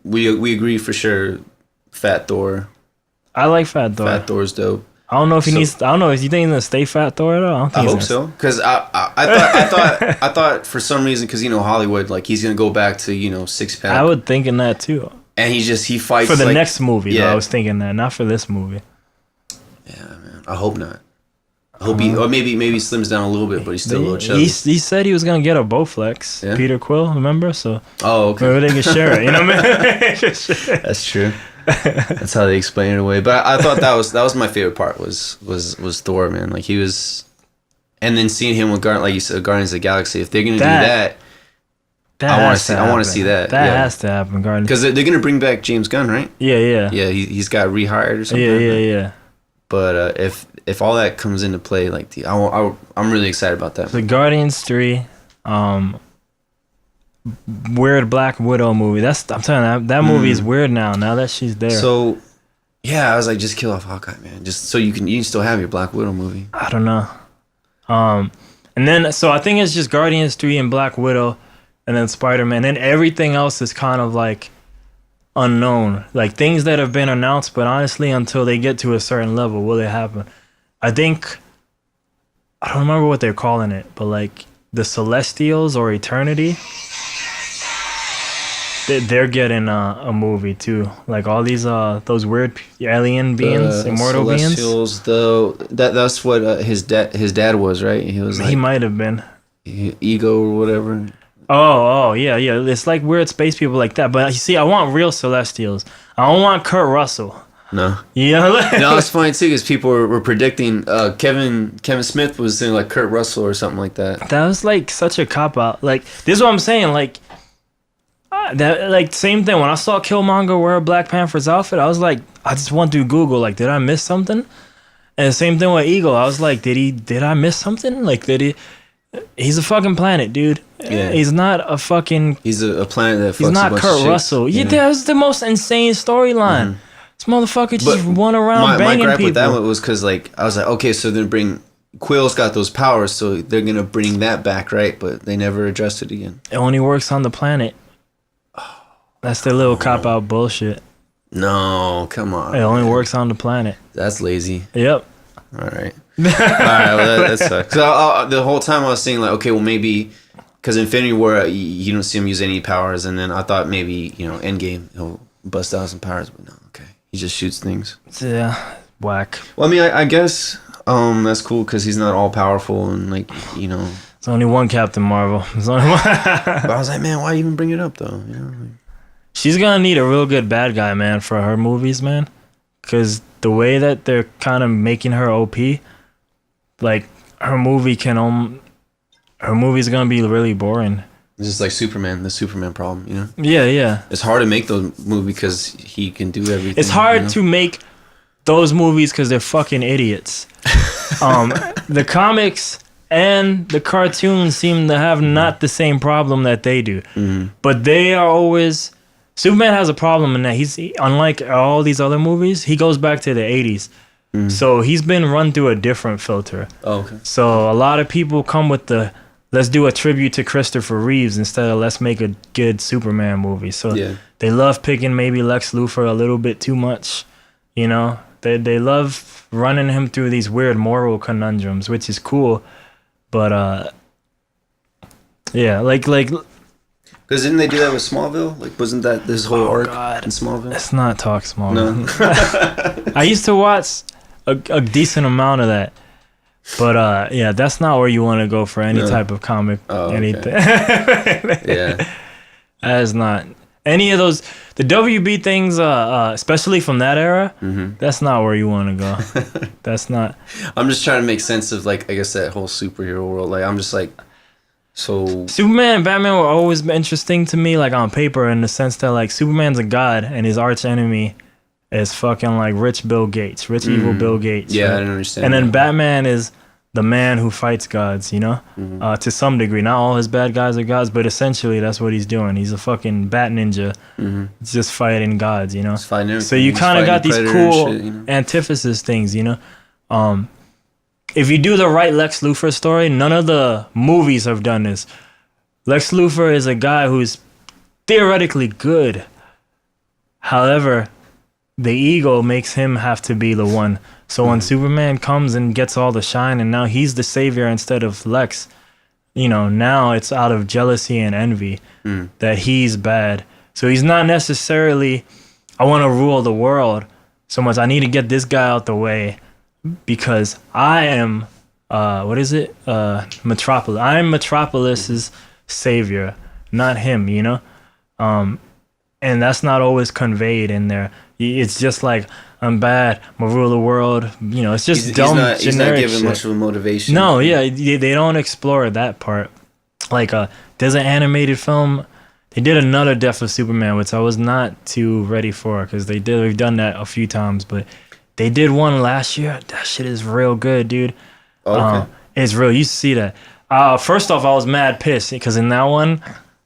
we agree for sure. Fat Thor. I like Fat Thor. Fat Thor's dope. I don't know if he needs. I don't know. If you think he's gonna stay Fat Thor though? I hope so. Because I thought for some reason, because Hollywood, like he's gonna go back to six pack. I would thinking that too. And he fights for the next movie. Yeah, though, I was thinking that, not for this movie. Yeah, man. I hope not. I hope he, or maybe he slims down a little bit, but he's still a little chubby. He said he was gonna get a Bowflex. Yeah? Peter Quill, remember? So okay. Maybe they can share it. You know what I mean? That's true. That's how they explain it away. But I thought that was my favorite part was Thor, man. Like he was, and then seeing him with like you said, Guardians of the Galaxy. If they're gonna do that, I want to see that. That has to happen, Guardians. Because they're gonna bring back James Gunn, right? Yeah. He's got rehired or something. Yeah. But if all that comes into play, like I'm really excited about that. The Guardians 3, weird Black Widow movie. I'm telling you, that movie is weird now that she's there. So yeah, I was like, just kill off Hawkeye, man. Just so you can still have your Black Widow movie. I don't know. And then so I think it's just Guardians 3 and Black Widow, and then Spider-Man. And everything else is kind of like unknown, like things that have been announced, but honestly, until they get to a certain level, will it happen? I think, I don't remember what they're calling it, but like the Celestials or Eternity, they're getting a movie too. Like all these those weird alien beings, immortal Celestials, beings. Though that's what his dad was, right? He was. He might have been Ego or whatever. Oh yeah. It's like weird space people like that. But you see, I want real Celestials. I don't want Kurt Russell. No. Yeah. No, it's funny too because people were predicting Kevin Smith was saying like Kurt Russell or something like that. That was like such a cop out. Like this is what I'm saying. Like that. Like same thing. When I saw Killmonger wear Black Panther's outfit, I was like, I just went through Google. Like, did I miss something? And the same thing with Eagle. I was like, did I miss something? Like, he's a fucking planet, dude. Yeah. He's not a fucking. He's a planet that. He's not Kurt Russell. Yeah, that was the most insane storyline. Mm-hmm. This motherfucker just went around banging people. My gripe with that one was because like I was like, okay, so then bring Quill's got those powers, so they're gonna bring that back, right? But they never addressed it again. It only works on the planet. That's their little cop out bullshit. No, come on. It only works on the planet. That's lazy. Yep. All right. All right. Well, that sucks. So the whole time I was saying like, okay, well maybe because Infinity War you don't see him use any powers, and then I thought maybe Endgame he'll bust out some powers, but no. Okay, he just shoots things. Yeah. Whack. Well, I mean, I guess that's cool because he's not all powerful and like. There's only one Captain Marvel. There's only one. But I was like, man, why even bring it up though? She's gonna need a real good bad guy, man, for her movies, man. Because the way that they're kind of making her OP, like her movie's gonna be really boring. It's just like Superman, the Superman problem, Yeah. It's hard to make those movies because he can do everything. It's hard to make those movies because they're fucking idiots. The comics and the cartoons seem to have not the same problem that they do, but they are always. Superman has a problem in that he's unlike all these other movies. He goes back to the 80s, so he's been run through a different filter. Oh, okay. So a lot of people come with the let's do a tribute to Christopher Reeves instead of let's make a good Superman movie. So they love picking maybe Lex Luthor a little bit too much. They love running him through these weird moral conundrums, which is cool, but yeah, like. Because didn't they do that with Smallville? Like, wasn't that this whole arc in Smallville? Let's not talk Smallville. No. I used to watch a decent amount of that. But, yeah, that's not where you want to go for any type of comic. Anything. Yeah. That is not. Any of those, the WB things, especially from that era, that's not where you want to go. That's not. I'm just trying to make sense of, like, I guess that whole superhero world. Like, I'm just like, so Superman and Batman were always interesting to me, like on paper, in the sense that like Superman's a god and his arch enemy is fucking like rich Bill Gates, rich evil Bill Gates. Yeah, right? I didn't understand. And then Batman is the man who fights gods, to some degree. Not all his bad guys are gods, but essentially that's what he's doing. He's a fucking bat ninja. He's just fighting gods, Just fighting everything. So you kind of got these cool shit, antithesis things, If you do the right Lex Luthor story, none of the movies have done this. Lex Luthor is a guy who's theoretically good. However, the ego makes him have to be the one. So when Superman comes and gets all the shine and now he's the savior instead of Lex, now it's out of jealousy and envy that he's bad. So he's not necessarily, I want to rule the world so much. I need to get this guy out the way. Because I am, Metropolis. I'm Metropolis's savior, not him, and that's not always conveyed in there. It's just like, I'm bad, I'm gonna rule the world, it's just dumb, generic he's not giving shit. much of a motivation. No, yeah, they don't explore that part. Like, there's an animated film, they did another Death of Superman, which I was not too ready for, because we've done that a few times, but they did one last year. That shit is real good, dude. Okay. It's real. You see that. First off, I was mad pissed because in that one,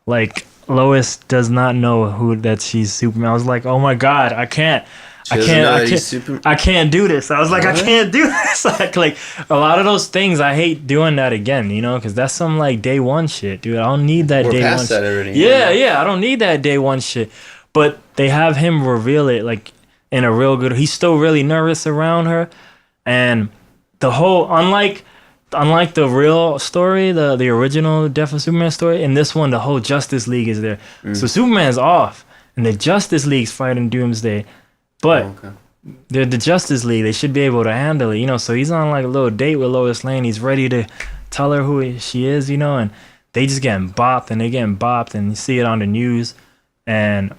like, Lois does not know that she's Superman. I was like, oh my God, I can't do this. I was like, I can't do this. like a lot of those things, I hate doing that again, because that's some like day one shit, dude. I don't need that day one shit. Already. Yeah, I don't need that day one shit. But they have him reveal it like in a real good. He's still really nervous around her, and the whole unlike the real story, the original Death of Superman story, in this one the whole Justice League is there. So Superman's off, and the Justice League's fighting Doomsday, but they're the Justice League. They should be able to handle it, So he's on like a little date with Lois Lane. He's ready to tell her who she is, and they just getting bopped, and you see it on the news, and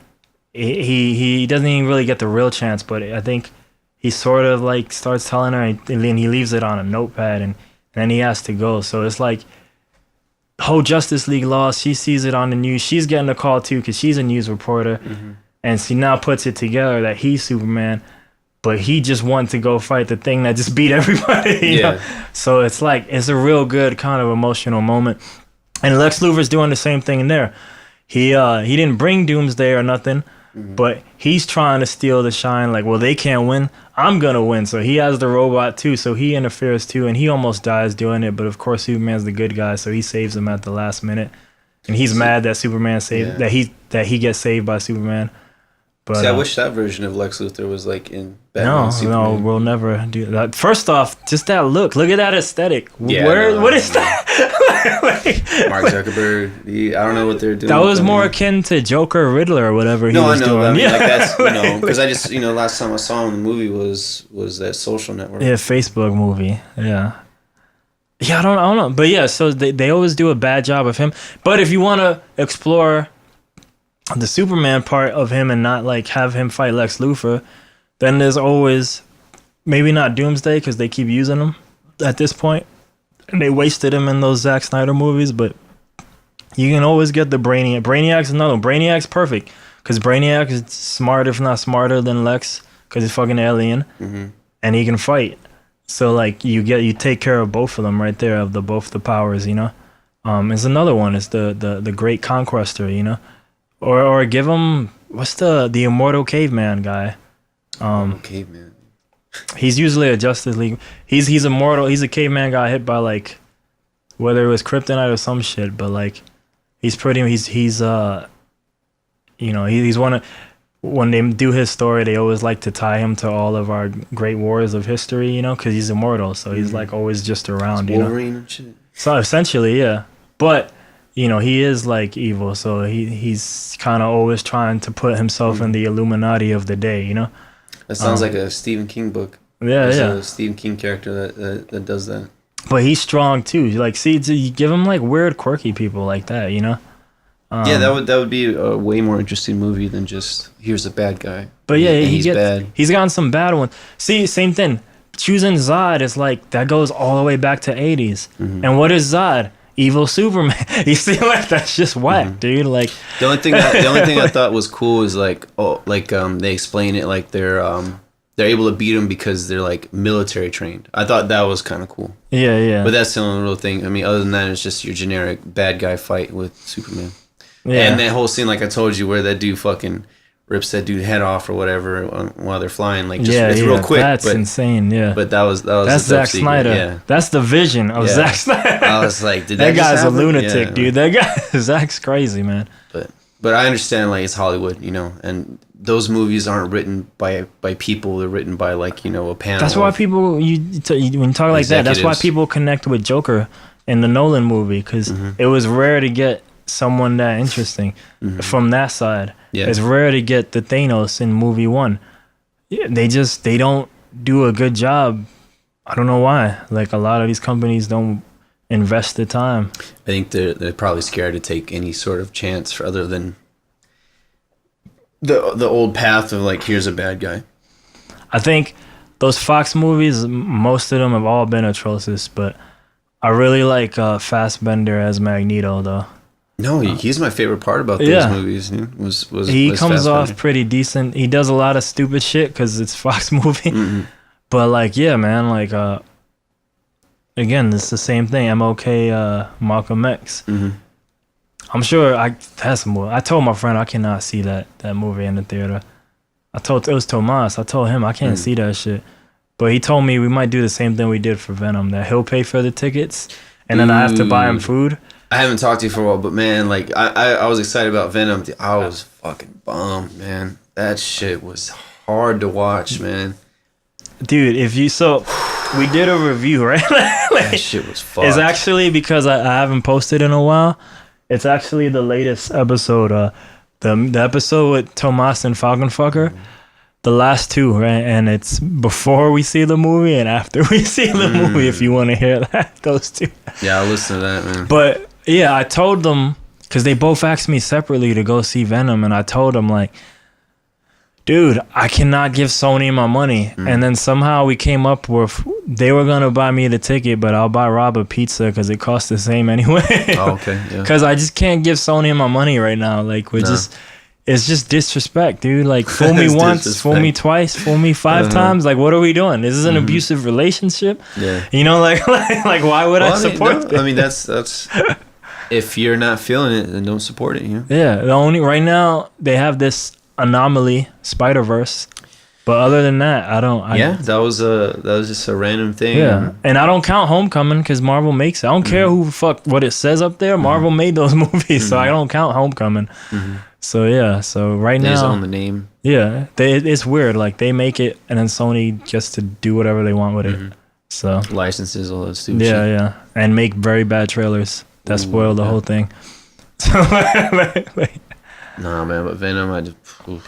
he doesn't even really get the real chance, but I think he sort of like starts telling her, and then he leaves it on a notepad, and then he has to go. So it's like the whole Justice League lost. She sees it on the news. She's getting a call too because she's a news reporter, and she now puts it together that he's Superman, but he just wants to go fight the thing that just beat everybody. You know? So it's like it's a real good kind of emotional moment, and Lex Luthor's doing the same thing in there. He didn't bring Doomsday or nothing. but he's trying to steal the shine. Like, well, they can't win. I'm gonna win. So he has the robot too. So he interferes too, and he almost dies doing it. But of course, Superman's the good guy, so he saves him at the last minute. And he's mad that Superman saved that he gets saved by Superman. But see, I wish that version of Lex Luthor was like in Batman. No, we'll never do that. First off, just that look. Look at that aesthetic. Yeah, what is that? Mark Zuckerberg. I don't know what they're doing. That was more akin to Joker, Riddler, or whatever he was doing. No, I know. Like that's because I just last time I saw him in the movie was that Social Network. Yeah, Facebook movie. Yeah. Yeah, I don't know. But yeah, so they always do a bad job of him. But if you want to explore the Superman part of him and not like have him fight Lex Luthor, then there's always maybe not Doomsday because they keep using him at this point, and they wasted him in those Zack Snyder movies. But you can always get the Brainiac. Brainiac's another one. Brainiac's perfect because Brainiac is smart, if not smarter than Lex, because he's fucking alien, and he can fight. So like you take care of both of them right there, of both the powers. It's another one. It's the Great Conqueror. Or give him what's the immortal caveman guy? Caveman. He's usually a Justice League. He's immortal. He's a caveman guy hit by like whether it was kryptonite or some shit. But like he's he's one of, when they do his story, they always like to tie him to all of our great wars of history. Because he's immortal, so he's like always just around. Wolverine and shit. So essentially, yeah, but. He is like evil, so he's kind of always trying to put himself in the Illuminati of the day, That sounds like a Stephen King book. Yeah, There's yeah. a Stephen King character that does that. But he's strong too. Like, see, you give him like weird, quirky people like that, Yeah, that would be a way more interesting movie than just here's a bad guy. But yeah, he's bad. He's gotten some bad ones. See, same thing. Choosing Zod is like that goes all the way back to 80s. And what is Zod? Evil Superman. You see, like that's just whack, dude. Like the only thing I thought was cool is like they explain it like they're able to beat him because they're like military trained. I thought that was kind of cool. Yeah. But that's the only real thing. I mean, other than that, it's just your generic bad guy fight with Superman. Yeah. And that whole scene, like I told you, where that dude fucking rips that dude head off or whatever while they're flying, like it's real quick. That's insane. Yeah, but that's Zack Snyder. Yeah, that's the vision of Zack Snyder. I was like, did that guy's a happen? lunatic, dude. That guy, Zack's crazy, man. But I understand, like it's Hollywood, and those movies aren't written by people. They're written by like a panel. That's why people when you talk like that. That's why people connect with Joker in the Nolan movie because it was rare to get someone that interesting from that side. Yeah. It's rare to get the Thanos in movie one. Yeah, they don't do a good job. I don't know why. Like a lot of these companies don't invest the time. I think they're probably scared to take any sort of chance for other than the old path of like here's a bad guy. I think those Fox movies, most of them have all been atrocious, but I really like Fassbender as Magneto though. No, he's my favorite part about those movies. He comes off pretty decent. He does a lot of stupid shit because it's Fox movie. But like, yeah, man, like again, it's the same thing. MLK, Malcolm X. I'm sure that's more. I told my friend I cannot see that movie in the theater. It was Tomas. I told him I can't see that shit. But he told me we might do the same thing we did for Venom. That he'll pay for the tickets, and then I have to buy him food. I haven't talked to you for a while, but man, like I was excited about Venom. I was fucking bummed, man. That shit was hard to watch, man. Dude, we did a review, right? Like, that shit was fucked. It's actually because I haven't posted in a while. It's actually the latest episode, the episode with Tomas and Falcon Fucker. The last two, right? And it's before we see the movie and after we see the movie, if you want to hear that, those two. Yeah, I'll listen to that, man. But yeah, I told them, because they both asked me separately to go see Venom, and I told them, like, dude, I cannot give Sony my money. And then somehow we came up with, they were going to buy me the ticket, but I'll buy Rob a pizza because it costs the same anyway. Oh, okay, yeah. Because I just can't give Sony my money right now. Like, it's just disrespect, dude. Like, fool me once, fool me twice, fool me 5 times. Like, what are we doing? Is this an abusive relationship? Yeah. Like why would I support this? I mean, that's if you're not feeling it, then don't support it. Yeah. The only right now they have this Anomaly, Spider-Verse. But other than that, I don't. That was just a random thing. Yeah, and I don't count Homecoming because Marvel makes it. I don't care who what it says up there. Marvel made those movies, so I don't count Homecoming. So yeah, so right they now, just own the name. Yeah, it's weird. Like they make it, and then Sony gets to do whatever they want with it. So licenses, all that stupid shit. Yeah, and make very bad trailers that spoil the whole thing. So like, nah, man, but Venom,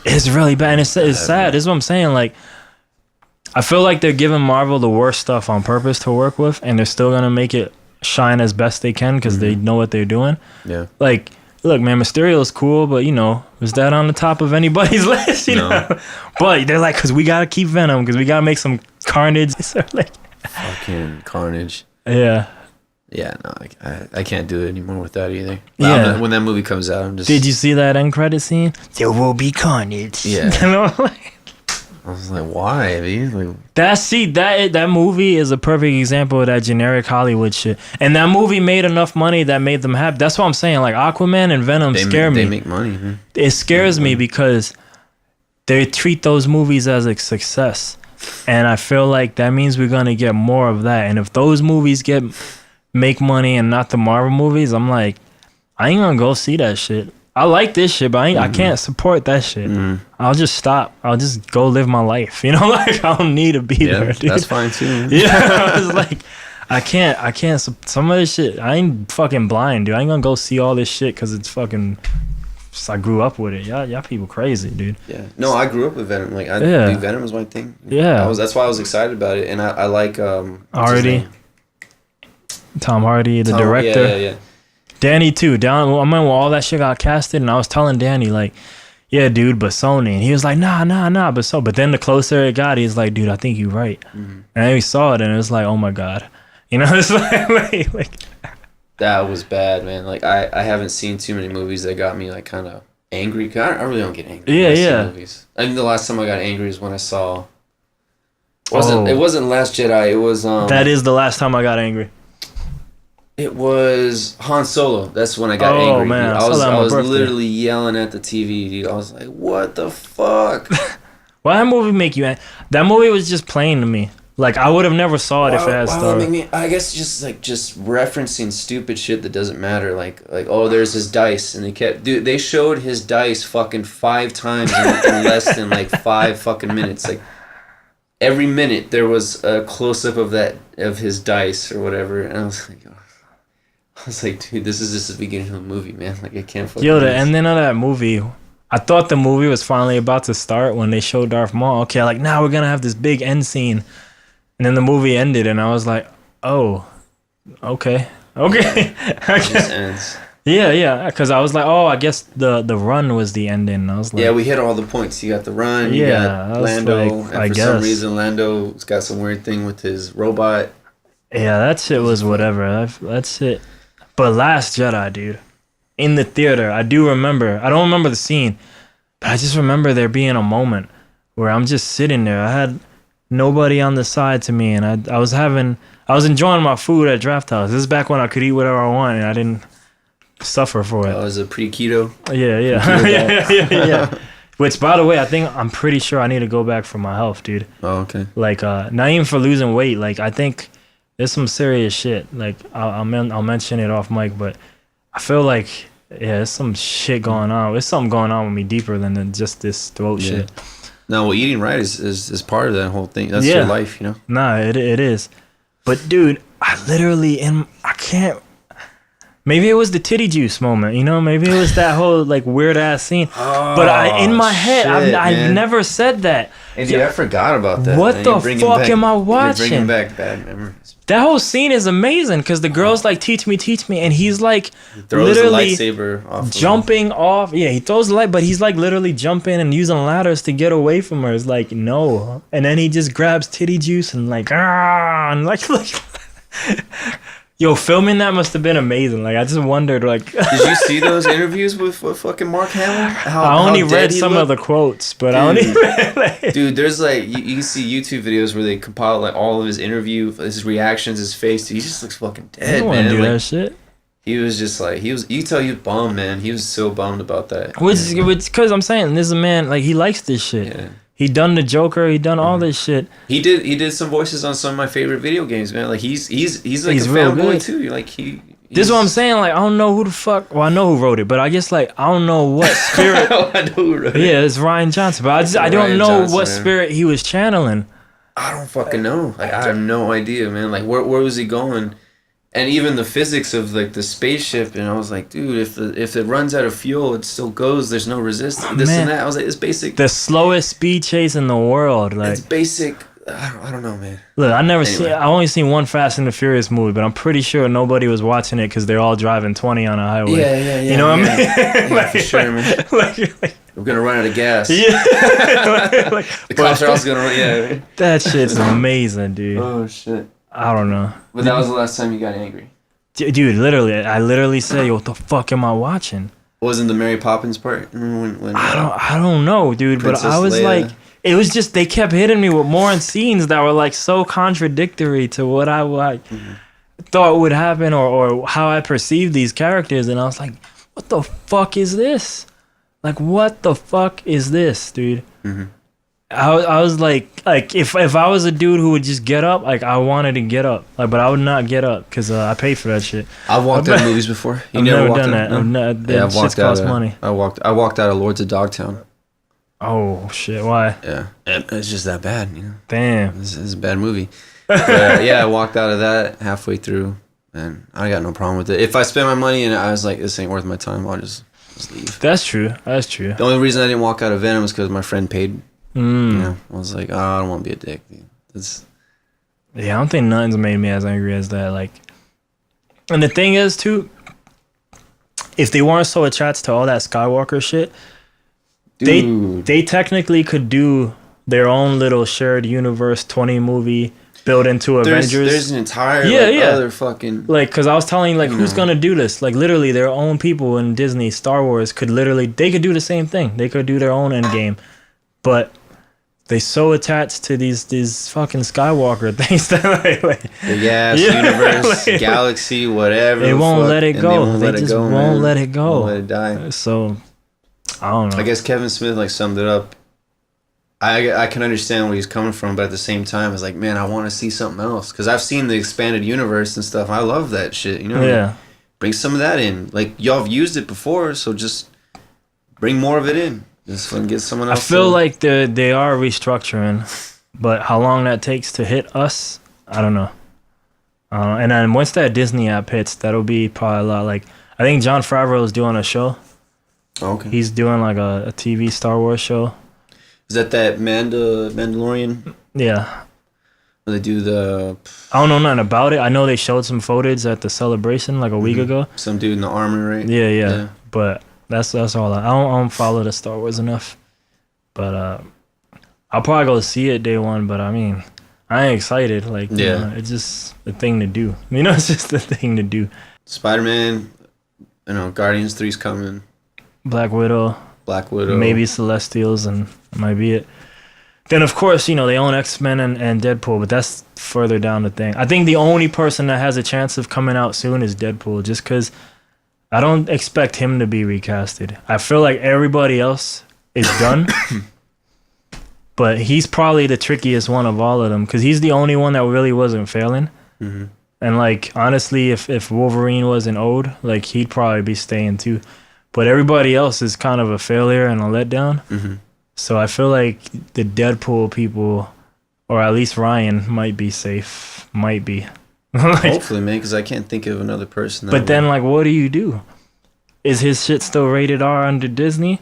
it's really bad. And it's sad. This is what I'm saying. Like, I feel like they're giving Marvel the worst stuff on purpose to work with, and they're still gonna make it shine as best they can because they know what they're doing. Yeah. Like, look, man, Mysterio is cool, but was that on the top of anybody's list? You know. But they're like, because we gotta keep Venom, because we gotta make some carnage. So like, fucking carnage. Yeah. Yeah, no, I can't do it anymore with that either. But when that movie comes out, I'm just... Did you see that end credit scene? There will be carnage. Yeah. I was like, why? Like, that movie is a perfect example of that generic Hollywood shit. And that movie made enough money that made them happy. That's what I'm saying. Like, Aquaman and Venom scare me. They make money. Huh? It scares me because they treat those movies as a success. And I feel like that means we're going to get more of that. And if those movies make money and not the Marvel movies, I'm like, I ain't gonna go see that shit. I like this shit, but I can't support that shit. I'll just stop. I'll just go live my life. Like, I don't need to be there, dude. That's fine too. Yeah, I was like, I can't. Some of this shit, I ain't fucking blind, dude. I ain't gonna go see all this shit because it's fucking. I grew up with it. Y'all people crazy, dude. Yeah. No, I grew up with Venom. Like, dude, Venom was my thing. Yeah. That's why I was excited about it, and I like Hardy. Tom Hardy, the director. Yeah. Danny too. I remember when all that shit got casted, and I was telling Danny like, "Yeah, dude, but Sony." And he was like, "Nah, but then the closer it got, he's like, "Dude, I think you're right." And then we saw it, and it was like, "Oh my god," it's like that was bad, man. Like I haven't seen too many movies that got me like kind of angry. I really don't get angry. Yeah, yeah. Movies. I think the last time I got angry is when I saw. It wasn't Last Jedi. It was That is the last time I got angry. It was Han Solo. That's when I got angry. Oh man, I was literally yelling at the TV, dude. I was like, "What the fuck?" Why that movie make you angry? That movie was just plain to me. Like, I would have never saw it if it had stuff. I guess just referencing stupid shit that doesn't matter. Like oh, there's his dice, and they showed his dice fucking 5 times in less than like 5 fucking minutes. Like every minute there was a close up of his dice or whatever, and I was like, dude, this is just the beginning of the movie, man. Like, I can't fucking... Yo, the ending of that movie, I thought the movie was finally about to start when they showed Darth Maul. Okay, like, now we're gonna have this big end scene. And then the movie ended, and I was like, oh, okay. It just ends. Yeah, because I was like, oh, I guess the run was the ending. And I was like... Yeah, we hit all the points. You got the run, you got Lando, and for some reason, Lando's got some weird thing with his robot. Yeah, that shit was whatever. That's it. But Last Jedi, dude, in the theater, I don't remember the scene, but I just remember there being a moment where I'm just sitting there. I had nobody on the side to me, and I was enjoying my food at Draft House. This is back when I could eat whatever I want, and I didn't suffer for it. Oh, it was a pre-keto? Yeah. Which, by the way, I'm pretty sure I need to go back for my health, dude. Oh, okay. Like, not even for losing weight. Like, I think... There's some serious shit. Like, I'll mention it off mic, but I feel like, there's some shit going on. There's something going on with me deeper than just this throat shit. No, well, eating right is part of that whole thing. That's your life, Nah, it is. But, dude, I can't... Maybe it was the titty juice moment, Maybe it was that whole, like, weird-ass scene. Oh, but in my head, I've never said that. And dude, I forgot about that. What the fuck am I watching? You're bringing back bad memories. That whole scene is amazing because the girl's like, teach me, and he's like, he throws literally the lightsaber off jumping off. Yeah, he throws the light, but he's like literally jumping and using ladders to get away from her. It's like, no. And then he just grabs titty juice and like, and like yo, filming that must have been amazing. Like, I just wondered, like... Did you see those interviews with fucking Mark Hamill? I only read some of the quotes, but I only read... Dude, there's like... You can see YouTube videos where they compile like all of his reactions, his face. Dude, he just looks fucking dead, man. Do that shit. he was just like you can tell he was bummed, man. He was so bummed about that. Which, because I'm saying this is a man like he likes this shit. Yeah. He done the Joker. He done all this shit. He did some voices on some of my favorite video games, man. Like he's like He's a real fanboy good. too. Like This is what I'm saying. Like I don't know who the fuck. Well, I know who wrote it, but I guess like I don't know what spirit. I know who wrote it. Yeah, it's Ryan Johnson, but I don't Ryan know Johnson, what man. spirit he was channeling. I don't fucking know. Like I have no idea, man. Like where was he going? And even the physics of like the spaceship, and I was like, dude, if it runs out of fuel, it still goes. There's no resistance. This Man. and that. I was like, it's basic. The slowest speed chase in the world. Like It's basic. I don't know, man. look, Anyway. I only seen one Fast and the Furious movie, but I'm pretty sure nobody was watching it because they're all driving 20 on a highway. Yeah. You know what I mean? Yeah, for sure, man. like, We're gonna run out of gas. yeah. The cops are also gonna run. Yeah. That shit's amazing, dude. Oh shit. I don't know. But that was the last time you got angry. Dude, literally, I literally say, what the fuck am I watching? Wasn't the Mary Poppins part? Remember when I don't know, dude, Princess but I was Leia. like, it was just, they kept hitting me with more scenes that were like so contradictory to what I like thought would happen or how I perceived these characters. And I was like, what the fuck is this? Like, what the fuck is this, dude? I was like if I was a dude who would just get up, like I wanted to get up, like, but I would not get up because I pay for that shit. I've walked out of movies before. You I've never walked done out? that. No? That shit's cost money. I walked out of Lords of Dogtown. Oh shit! Why? Yeah, it's just that bad, you know. Damn. This is a bad movie. But, yeah, I walked out of that halfway through, and I got no problem with it. If I spend my money and I was like, this ain't worth my time, I'll just leave. That's true. That's true. The only reason I didn't walk out of Venom was because my friend paid. You know, I was like, oh, I don't want to be a dick. Dude. Yeah, I don't think nothing's made me as angry as that. Like, and the thing is too, if they weren't so attached to all that Skywalker shit, Dude. they technically could do their own little shared universe 20 movie built into Avengers. There's an entire other fucking like, cause I was telling you, like, who's gonna do this? Like, literally, their own people in Disney, Star Wars could they could do the same thing. They could do their own Endgame, but they so attached to these fucking Skywalker things that like the gas, Yeah, universe, like- galaxy, whatever. they the won't fuck, let it and go. They just won't man. let it go. Won't let it die. So I don't know. I guess Kevin Smith like summed it up. I can understand where he's coming from, but at the same time, it's like, man, I want to see something else because I've seen the expanded universe and stuff. I love that shit. You know, Yeah. Bring some of that in. Like y'all have used it before, so just bring more of it in. Just get someone I else. feel like they are restructuring, but how long that takes to hit us, I don't know. And then once that Disney app hits, that'll be probably a lot. Like, I think Jon Favreau is doing a show. Okay. He's doing like a TV Star Wars show. Is that Mandalorian? Yeah. Where they do the I don't know nothing about it. I know they showed some footage at the celebration like a week ago. some dude in the armor, right? Yeah. But that's all. I don't follow the Star Wars enough. But I'll probably go see it day one. But I mean, I ain't excited. Like, you know, it's just a thing to do. You know, it's just a thing to do. Spider-Man, Guardians 3's coming. Black Widow, maybe Celestials, and that might be it. Then, of course, they own X-Men and Deadpool, but that's further down the thing. I think the only person that has a chance of coming out soon is Deadpool, just because I don't expect him to be recasted. I feel like everybody else is done, but he's probably the trickiest one of all of them, because he's the only one that really wasn't failing. Mm-hmm. And, like, honestly, if Wolverine wasn't old, like, he'd probably be staying too. But everybody else is kind of a failure and a letdown. Mm-hmm. So I feel like the Deadpool people, or at least Ryan, might be safe. Might be. Hopefully, man, because I can't think of another person. But then, like, what do you do? Is his shit still rated R under Disney?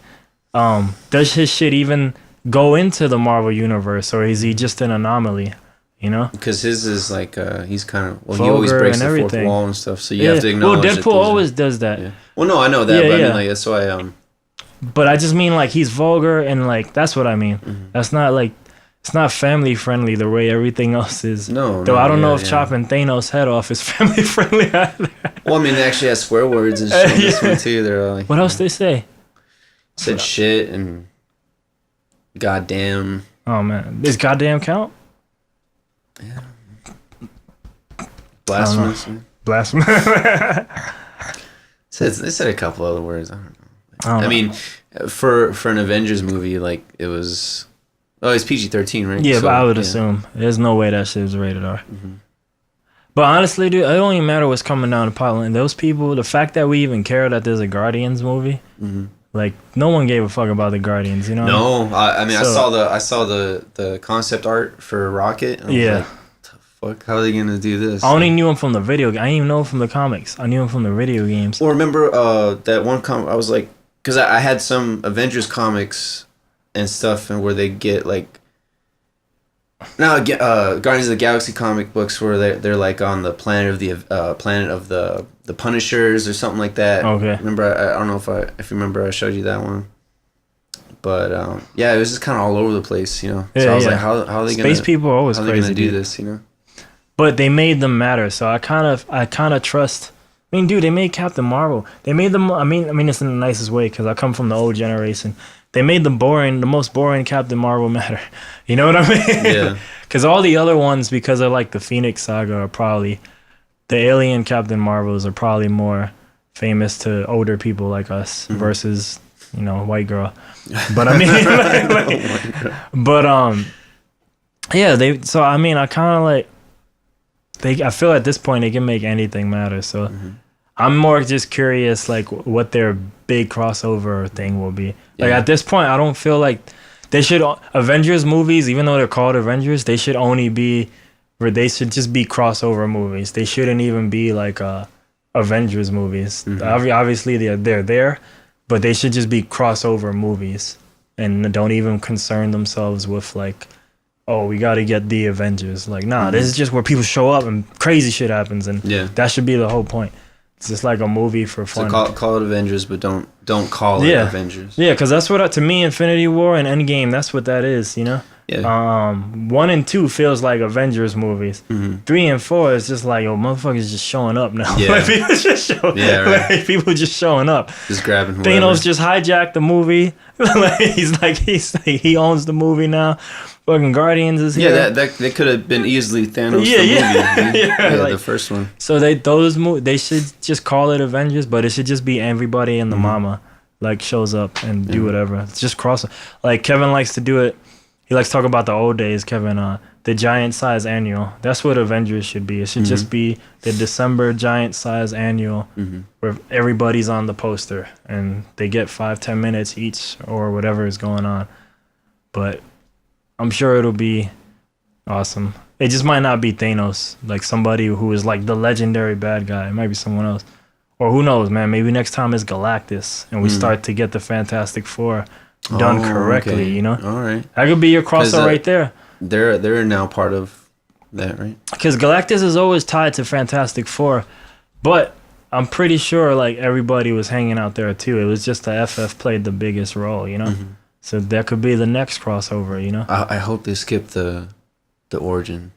Does his shit even go into the Marvel universe, or is he just an anomaly? Because his is like he's kind of he Vulgar always breaks and the fourth everything. wall and stuff. So you have to acknowledge. Well, that Deadpool those always does that. Yeah. Well, no, I know that, Yeah, but I yeah. mean, like, that's why. But I just mean, like, he's vulgar, and, like, that's what I mean. Mm-hmm. That's not, like, it's not family friendly the way everything else is. No, Though I don't know if yeah. chopping Thanos' head off is family friendly either. Well, I mean, they actually have swear words and shit in this one too. They're like, What else they say? said shit and goddamn. Oh, man. Does goddamn count? Blasphemous. Blasphemous. They said a couple other words. I don't know. I don't know. mean, for an Avengers movie, like it was. Oh, it's PG-13, right? Yeah, So, but I would assume there's no way that shit was rated R. Mm-hmm. But honestly, dude, it don't even matter what's coming down the pipeline. Those people, the fact that we even care that there's a Guardians movie, like no one gave a fuck about the Guardians, you know? No, I mean, I saw the concept art for Rocket. And I was like, the fuck, how are they gonna do this? I only knew him from the video. I didn't even know him from the comics. I knew him from the video games. Well, remember that one comic? I was like, because I had some Avengers comics and stuff, and where they get like. Now, Guardians of the Galaxy comic books where they're like on the planet of the Punishers or something like that. Okay. Remember, I don't know if you remember, I showed you that one. But yeah, it was just kind of all over the place, you know. So I was like, how are they gonna? Space people are always crazy. Do this, you know. But they made them matter, so I kind of trust. I mean, dude, they made Captain Marvel. They made them. I mean, it's in the nicest way because I come from the old generation. They made the most boring Captain Marvel matter. You know what I mean? Yeah. Because all the other ones, because of like the Phoenix Saga, are probably the alien Captain Marvels are probably more famous to older people like us versus white girl. But I mean, yeah. I kind of like I feel at this point they can make anything matter. So. I'm more just curious, like, what their big crossover thing will be. Like, at this point, I don't feel like they should... Avengers movies, even though they're called Avengers, they should only be... Or they should just be crossover movies. They shouldn't even be, like, Avengers movies. Obviously, they're there, but they should just be crossover movies. And don't even concern themselves with, like, oh, we got to get the Avengers. Like, nah, this is just where people show up and crazy shit happens. And that should be the whole point. It's just like a movie for fun. So call it Avengers, but don't call it Avengers. Yeah, because that's what to me, Infinity War and Endgame, that's what that is. You know. Yeah. 1 and 2 feels like Avengers movies. 3 and 4 is just like, oh, motherfuckers just showing up now. Yeah. Like, people just like, people just showing up. Just grabbing whoever. Thanos just hijacked the movie. he's like he owns the movie now. Fucking Guardians is here. Yeah, that could have been easily Thanos the movie. Like, the first one. So they should just call it Avengers, but it should just be everybody and the mama like shows up and do whatever. It's just cross. Like Kevin likes to do it. He likes to talk about the old days, Kevin. The giant size annual. That's what Avengers should be. It should just be the December giant size annual where everybody's on the poster and they get 5-10 minutes each or whatever is going on. But I'm sure it'll be awesome. It just might not be Thanos, like somebody who is like the legendary bad guy. It might be someone else. Or who knows, man? Maybe next time it's Galactus and we start to get the Fantastic Four done correctly, you know? All right. That could be your crossover right there. They're now part of that, right? Because Galactus is always tied to Fantastic Four, but I'm pretty sure like everybody was hanging out there too. It was just the FF played the biggest role, you know? So that could be the next crossover, you know? I hope they skip the origin.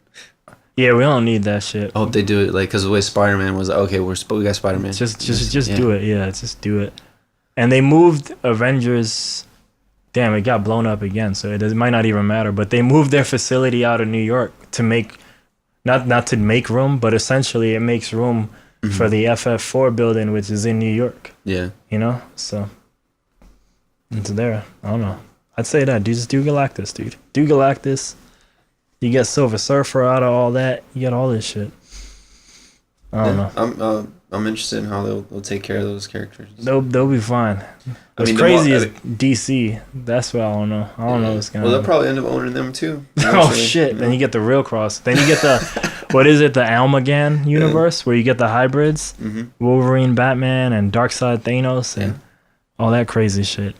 Yeah, we don't need that shit. I hope they do it like because the way Spider-Man was. Okay, we got Spider-Man. Just do it. Yeah, just do it. And they moved Avengers. Damn, it got blown up again, so it might not even matter. But they moved their facility out of New York to make, not to make room, but essentially it makes room for the FF4 building, which is in New York. Yeah. You know, so it's there. I don't know. I'd say that. Just do Galactus, dude. Do Galactus. You get Silver Surfer out of all that. You get all this shit. I don't know. I'm interested in how they'll take care of those characters. They'll be fine. What's crazy is DC. That's what I don't know. I don't know what's gonna. Well, they'll probably end up owning them too. Oh shit! Then you get the real cross. Then you get the what is it? The Almagan universe where you get the hybrids, Wolverine, Batman, and Darkseid Thanos, and all that crazy shit.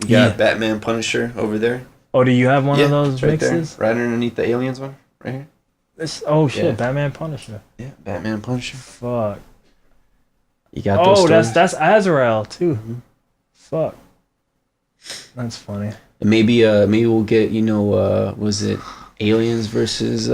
You got Batman, Punisher over there. Oh, do you have one of those right mixes? There, right underneath the aliens one, right here. Shit! Batman, Punisher. Yeah, Batman, Punisher. Fuck. You got those stories? that's Azrael too. Fuck. That's funny. And maybe we'll get was it Aliens versus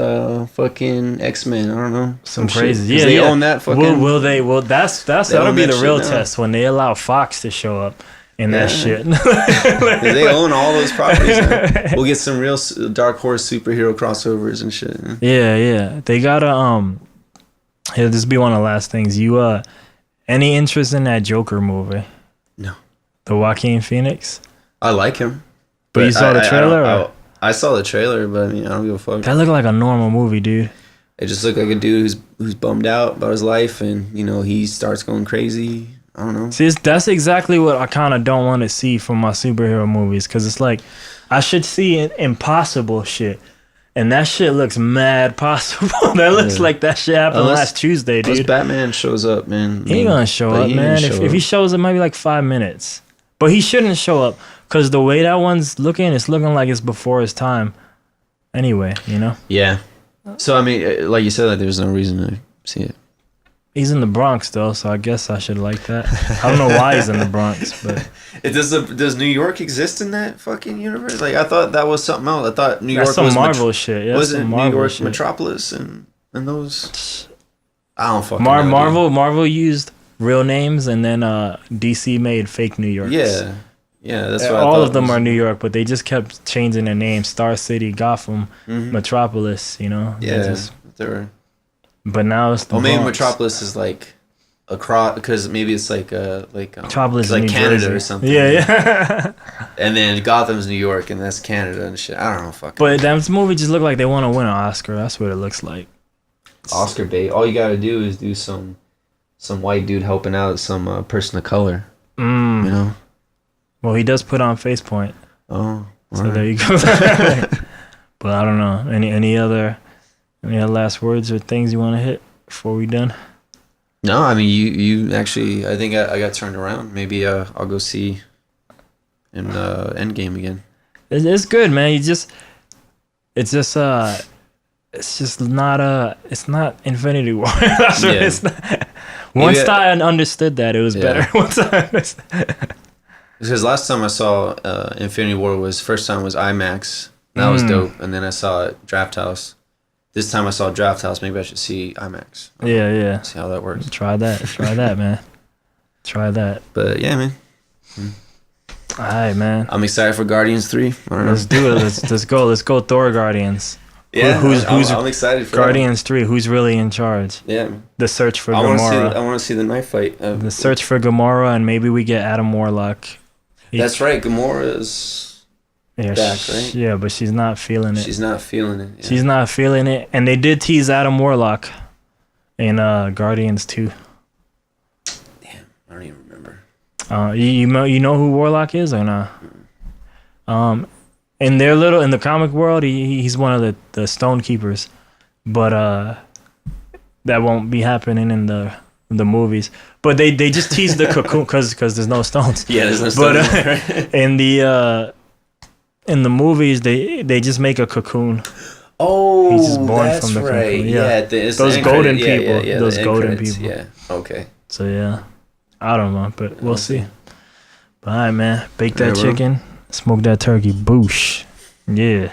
fucking X-Men? I don't know. Some crazy. Yeah, they own that fucking. Will they? Well, that'll be the real test when they allow Fox to show up in that shit. They own all those properties now. We'll get some real Dark Horse superhero crossovers and shit. Yeah. They gotta Here, this be one of the last things. Any interest in that Joker movie? No. The Joaquin Phoenix? I like him. But you saw the trailer? I saw the trailer, but I don't give a fuck. That looked like a normal movie, dude. It just looked like a dude who's bummed out about his life, and he starts going crazy. I don't know. See, that's exactly what I kind of don't want to see from my superhero movies, because it's like I should see impossible shit, and that shit looks mad possible. That looks like that shit happened last Tuesday, dude. Unless Batman shows up, man. He ain't gonna show up, man. If he shows up, maybe like 5 minutes, but he shouldn't show up because the way that one's looking, it's looking like it's before his time. Anyway, Yeah. So I mean, like you said, like there's no reason to see it. He's in the Bronx though, so I guess I should like that. I don't know why he's in the Bronx, but does New York exist in that fucking universe? Like I thought that was something else. I thought New York that's some was Marvel shit. Yeah, wasn't New York shit. Metropolis and those. I don't fucking know. Marvel used real names, and then DC made fake New Yorks. Yeah, that's what all of them are New York, but they just kept changing their names: Star City, Gotham, Metropolis. Yeah, they were. But now it's the maybe Bronx. Metropolis is like across, because maybe it's like Metropolis like New Canada Jersey. or something. Yeah. And then Gotham's New York, and that's Canada and shit. I don't know, fucking. But that movie just looked like they want to win an Oscar. That's what it looks like. Oscar bait. All you gotta do is do some white dude helping out some person of color. Well, he does put on face point. Oh, so there you go. But I don't know. Any other last words or things you want to hit before we done? No, I mean you actually. I think I got turned around. Maybe I'll go see in Endgame again. It's good, man. It's not Infinity War. That's what it's not. Once I understood that, it was better. Once I understood. Because last time I saw Infinity War first time was IMAX. That was dope. And then I saw Draft House. This time I saw Draft House. Maybe I should see IMAX. Yeah. See how that works. Try that, man. Try that. But yeah, man. All right, man. I'm excited for Guardians 3. Let's do it. Let's go. Let's go Thor Guardians. Yeah, I'm excited for Guardians 3. Who's really in charge? Yeah. The search for Gamora. I want to see the knife fight. The search for Gamora, and maybe we get Adam Warlock. That's right. Gamora's back, right? Yeah, but she's not feeling it. She's not feeling it. Yeah. She's not feeling it. And they did tease Adam Warlock in Guardians 2. Damn, I don't even remember. You know who Warlock is or not? In the comic world, he's one of the Stone Keepers, but that won't be happening in the movies. But they just teased the cocoon because there's no stones. Yeah, there's no stones. But in the movies, they just make a cocoon. Oh, he's just born that's from the right. cocoon. Yeah, those golden people. Yeah, those golden people. Yeah. Okay. So yeah, I don't know, but we'll see. But all right, man, bake that chicken, smoke that turkey, boosh. Yeah.